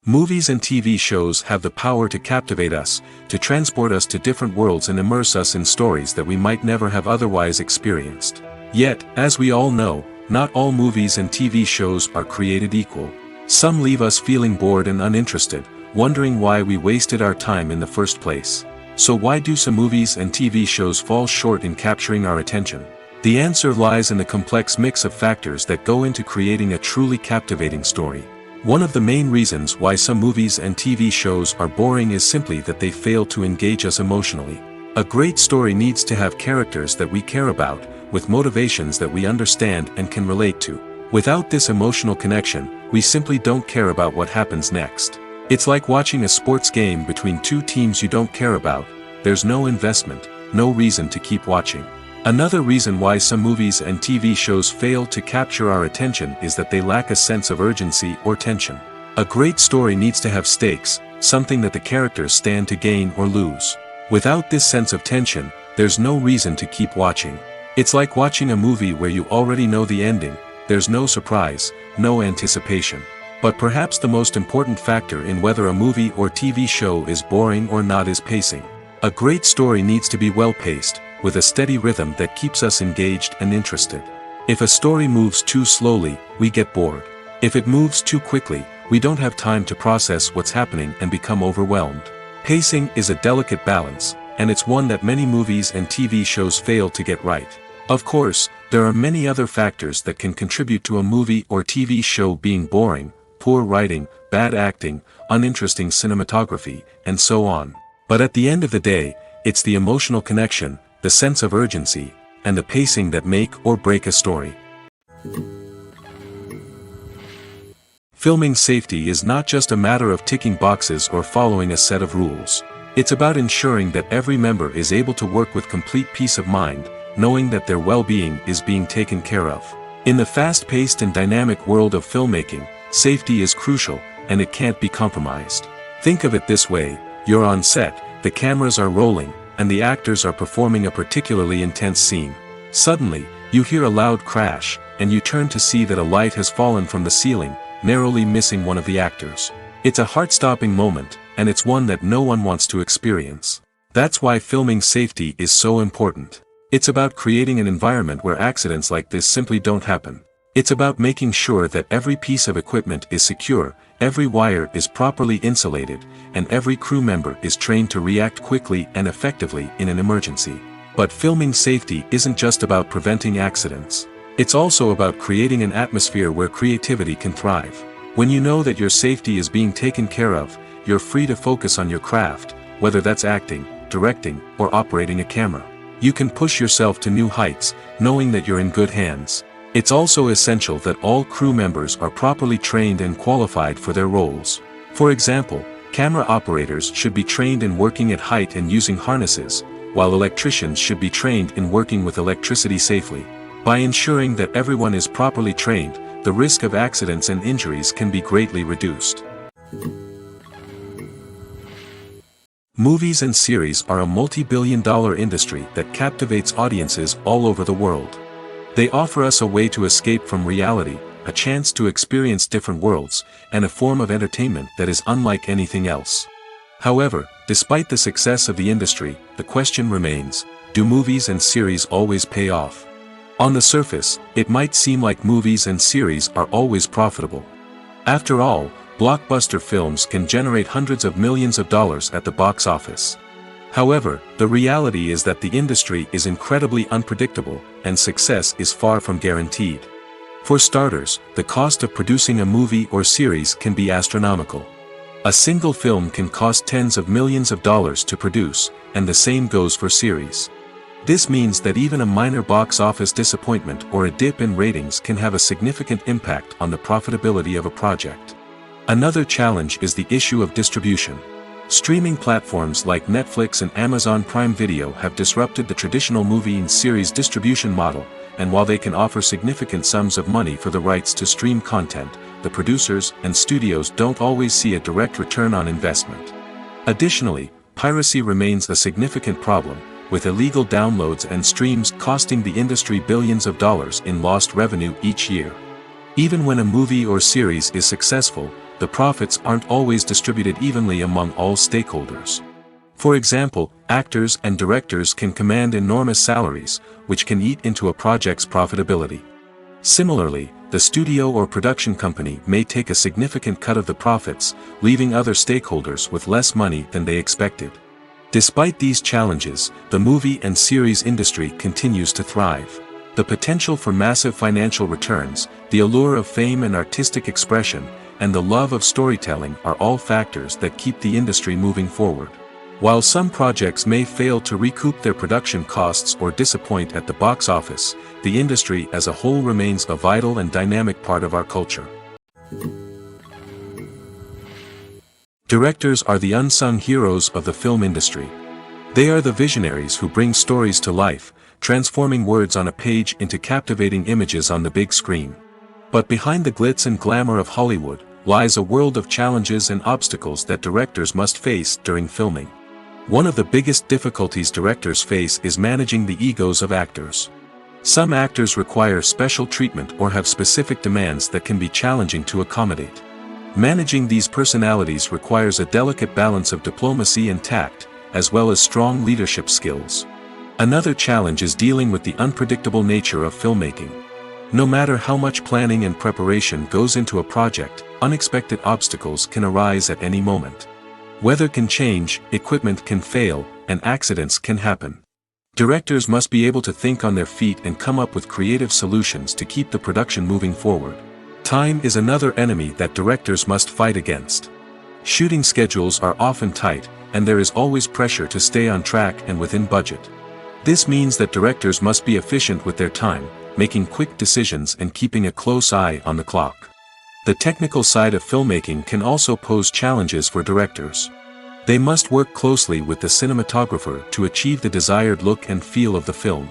Movies and TV shows have the power to captivate us, to transport us to different worlds and immerse us in stories that we might never have otherwise experienced. Yet, as we all know, not all movies and TV shows are created equal. Some leave us feeling bored and uninterested, wondering why we wasted our time in the first place. So why do some movies and TV shows fall short in capturing our attention? The answer lies in the complex mix of factors that go into creating a truly captivating story. One of the main reasons why some movies and TV shows are boring is simply that they fail to engage us emotionally. A great story needs to have characters that we care about, with motivations that we understand and can relate to. Without this emotional connection, we simply don't care about what happens next. It's like watching a sports game between two teams you don't care about. There's no investment, no reason to keep watching. Another reason why some movies and TV shows fail to capture our attention is that they lack a sense of urgency or tension. A great story needs to have stakes, something that the characters stand to gain or lose. Without this sense of tension, there's no reason to keep watching. It's like watching a movie where you already know the ending. There's no surprise, no anticipation. But perhaps the most important factor in whether a movie or TV show is boring or not is pacing. A great story needs to be well-paced, with a steady rhythm that keeps us engaged and interested. If a story moves too slowly, we get bored. If it moves too quickly, we don't have time to process what's happening and become overwhelmed. Pacing is a delicate balance, and it's one that many movies and TV shows fail to get right. Of course, there are many other factors that can contribute to a movie or TV show being boring: poor writing, bad acting, uninteresting cinematography, and so on. But at the end of the day, it's the emotional connection, the sense of urgency, and the pacing that make or break a story. Filming safety is not just a matter of ticking boxes or following a set of rules. It's about ensuring that every member is able to work with complete peace of mind, knowing that their well-being is being taken care of. In the fast-paced and dynamic world of filmmaking, safety is crucial, and it can't be compromised. Think of it this way: you're on set, the cameras are rolling, and the actors are performing a particularly intense scene. Suddenly, you hear a loud crash, and you turn to see that a light has fallen from the ceiling, narrowly missing one of the actors. It's a heart-stopping moment, and it's one that no one wants to experience. That's why filming safety is so important. It's about creating an environment where accidents like this simply don't happen. It's about making sure that every piece of equipment is secure, every wire is properly insulated, and every crew member is trained to react quickly and effectively in an emergency. But filming safety isn't just about preventing accidents. It's also about creating an atmosphere where creativity can thrive. When you know that your safety is being taken care of, you're free to focus on your craft, whether that's acting, directing, or operating a camera. You can push yourself to new heights, knowing that you're in good hands. It's also essential that all crew members are properly trained and qualified for their roles. For example, camera operators should be trained in working at height and using harnesses, while electricians should be trained in working with electricity safely. By ensuring that everyone is properly trained, the risk of accidents and injuries can be greatly reduced. Movies and series are a multi-billion-dollar industry that captivates audiences all over the world. They offer us a way to escape from reality, a chance to experience different worlds, and a form of entertainment that is unlike anything else. However, despite the success of the industry, the question remains, do movies and series always pay off? On the surface, it might seem like movies and series are always profitable. After all, blockbuster films can generate hundreds of millions of dollars at the box office. However, the reality is that the industry is incredibly unpredictable, and success is far from guaranteed. For starters, the cost of producing a movie or series can be astronomical. A single film can cost tens of millions of dollars to produce, and the same goes for series. This means that even a minor box office disappointment or a dip in ratings can have a significant impact on the profitability of a project. Another challenge is the issue of distribution. Streaming platforms like Netflix and Amazon Prime Video have disrupted the traditional movie and series distribution model, and while they can offer significant sums of money for the rights to stream content, the producers and studios don't always see a direct return on investment. Additionally, piracy remains a significant problem, with illegal downloads and streams costing the industry billions of dollars in lost revenue each year. Even when a movie or series is successful, the profits aren't always distributed evenly among all stakeholders. For example, actors and directors can command enormous salaries, which can eat into a project's profitability. Similarly, the studio or production company may take a significant cut of the profits, leaving other stakeholders with less money than they expected. Despite these challenges, the movie and series industry continues to thrive. The potential for massive financial returns, the allure of fame and artistic expression, and the love of storytelling are all factors that keep the industry moving forward. While some projects may fail to recoup their production costs or disappoint at the box office, the industry as a whole remains a vital and dynamic part of our culture. Directors are the unsung heroes of the film industry. They are the visionaries who bring stories to life, transforming words on a page into captivating images on the big screen. But behind the glitz and glamour of Hollywood lies a world of challenges and obstacles that directors must face during filming. One of the biggest difficulties directors face is managing the egos of actors. Some actors require special treatment or have specific demands that can be challenging to accommodate. Managing these personalities requires a delicate balance of diplomacy and tact, as well as strong leadership skills. Another challenge is dealing with the unpredictable nature of filmmaking. No matter how much planning and preparation goes into a project, unexpected obstacles can arise at any moment. Weather can change, equipment can fail, and accidents can happen. Directors must be able to think on their feet and come up with creative solutions to keep the production moving forward. Time is another enemy that directors must fight against. Shooting schedules are often tight, and there is always pressure to stay on track and within budget. This means that directors must be efficient with their time, making quick decisions and keeping a close eye on the clock. The technical side of filmmaking can also pose challenges for directors. They must work closely with the cinematographer to achieve the desired look and feel of the film.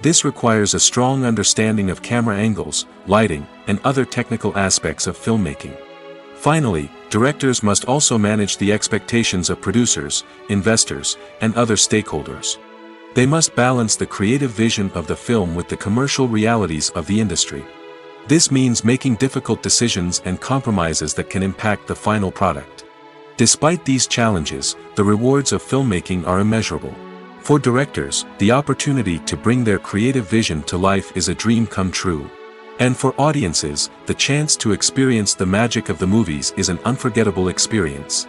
This requires a strong understanding of camera angles, lighting, and other technical aspects of filmmaking. Finally, directors must also manage the expectations of producers, investors, and other stakeholders. They must balance the creative vision of the film with the commercial realities of the industry. This means making difficult decisions and compromises that can impact the final product. Despite these challenges, the rewards of filmmaking are immeasurable. For directors, the opportunity to bring their creative vision to life is a dream come true. And for audiences, the chance to experience the magic of the movies is an unforgettable experience.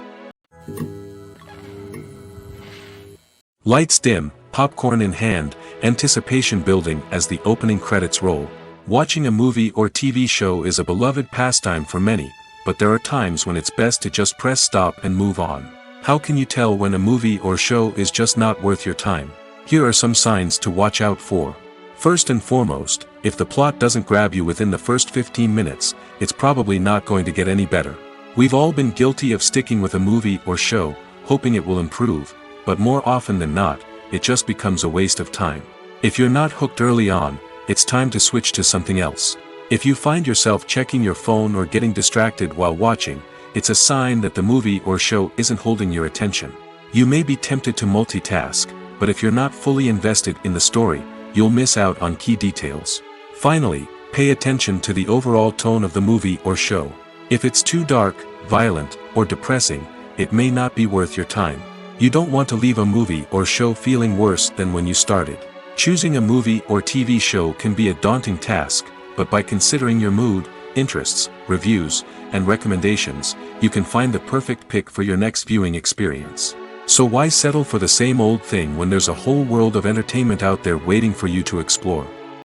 Lights dim, popcorn in hand, anticipation building as the opening credits roll. Watching a movie or TV show is a beloved pastime for many, but there are times when it's best to just press stop and move on. How can you tell when a movie or show is just not worth your time? Here are some signs to watch out for. First and foremost, if the plot doesn't grab you within the first 15 minutes, it's probably not going to get any better. We've all been guilty of sticking with a movie or show, hoping it will improve, but more often than not, it just becomes a waste of time. If you're not hooked early on, it's time to switch to something else. If you find yourself checking your phone or getting distracted while watching, it's a sign that the movie or show isn't holding your attention. You may be tempted to multitask, but if you're not fully invested in the story, you'll miss out on key details. Finally, pay attention to the overall tone of the movie or show. If it's too dark, violent, or depressing, it may not be worth your time. You don't want to leave a movie or show feeling worse than when you started. Choosing a movie or TV show can be a daunting task, but by considering your mood, interests, reviews, and recommendations, you can find the perfect pick for your next viewing experience. So why settle for the same old thing when there's a whole world of entertainment out there waiting for you to explore?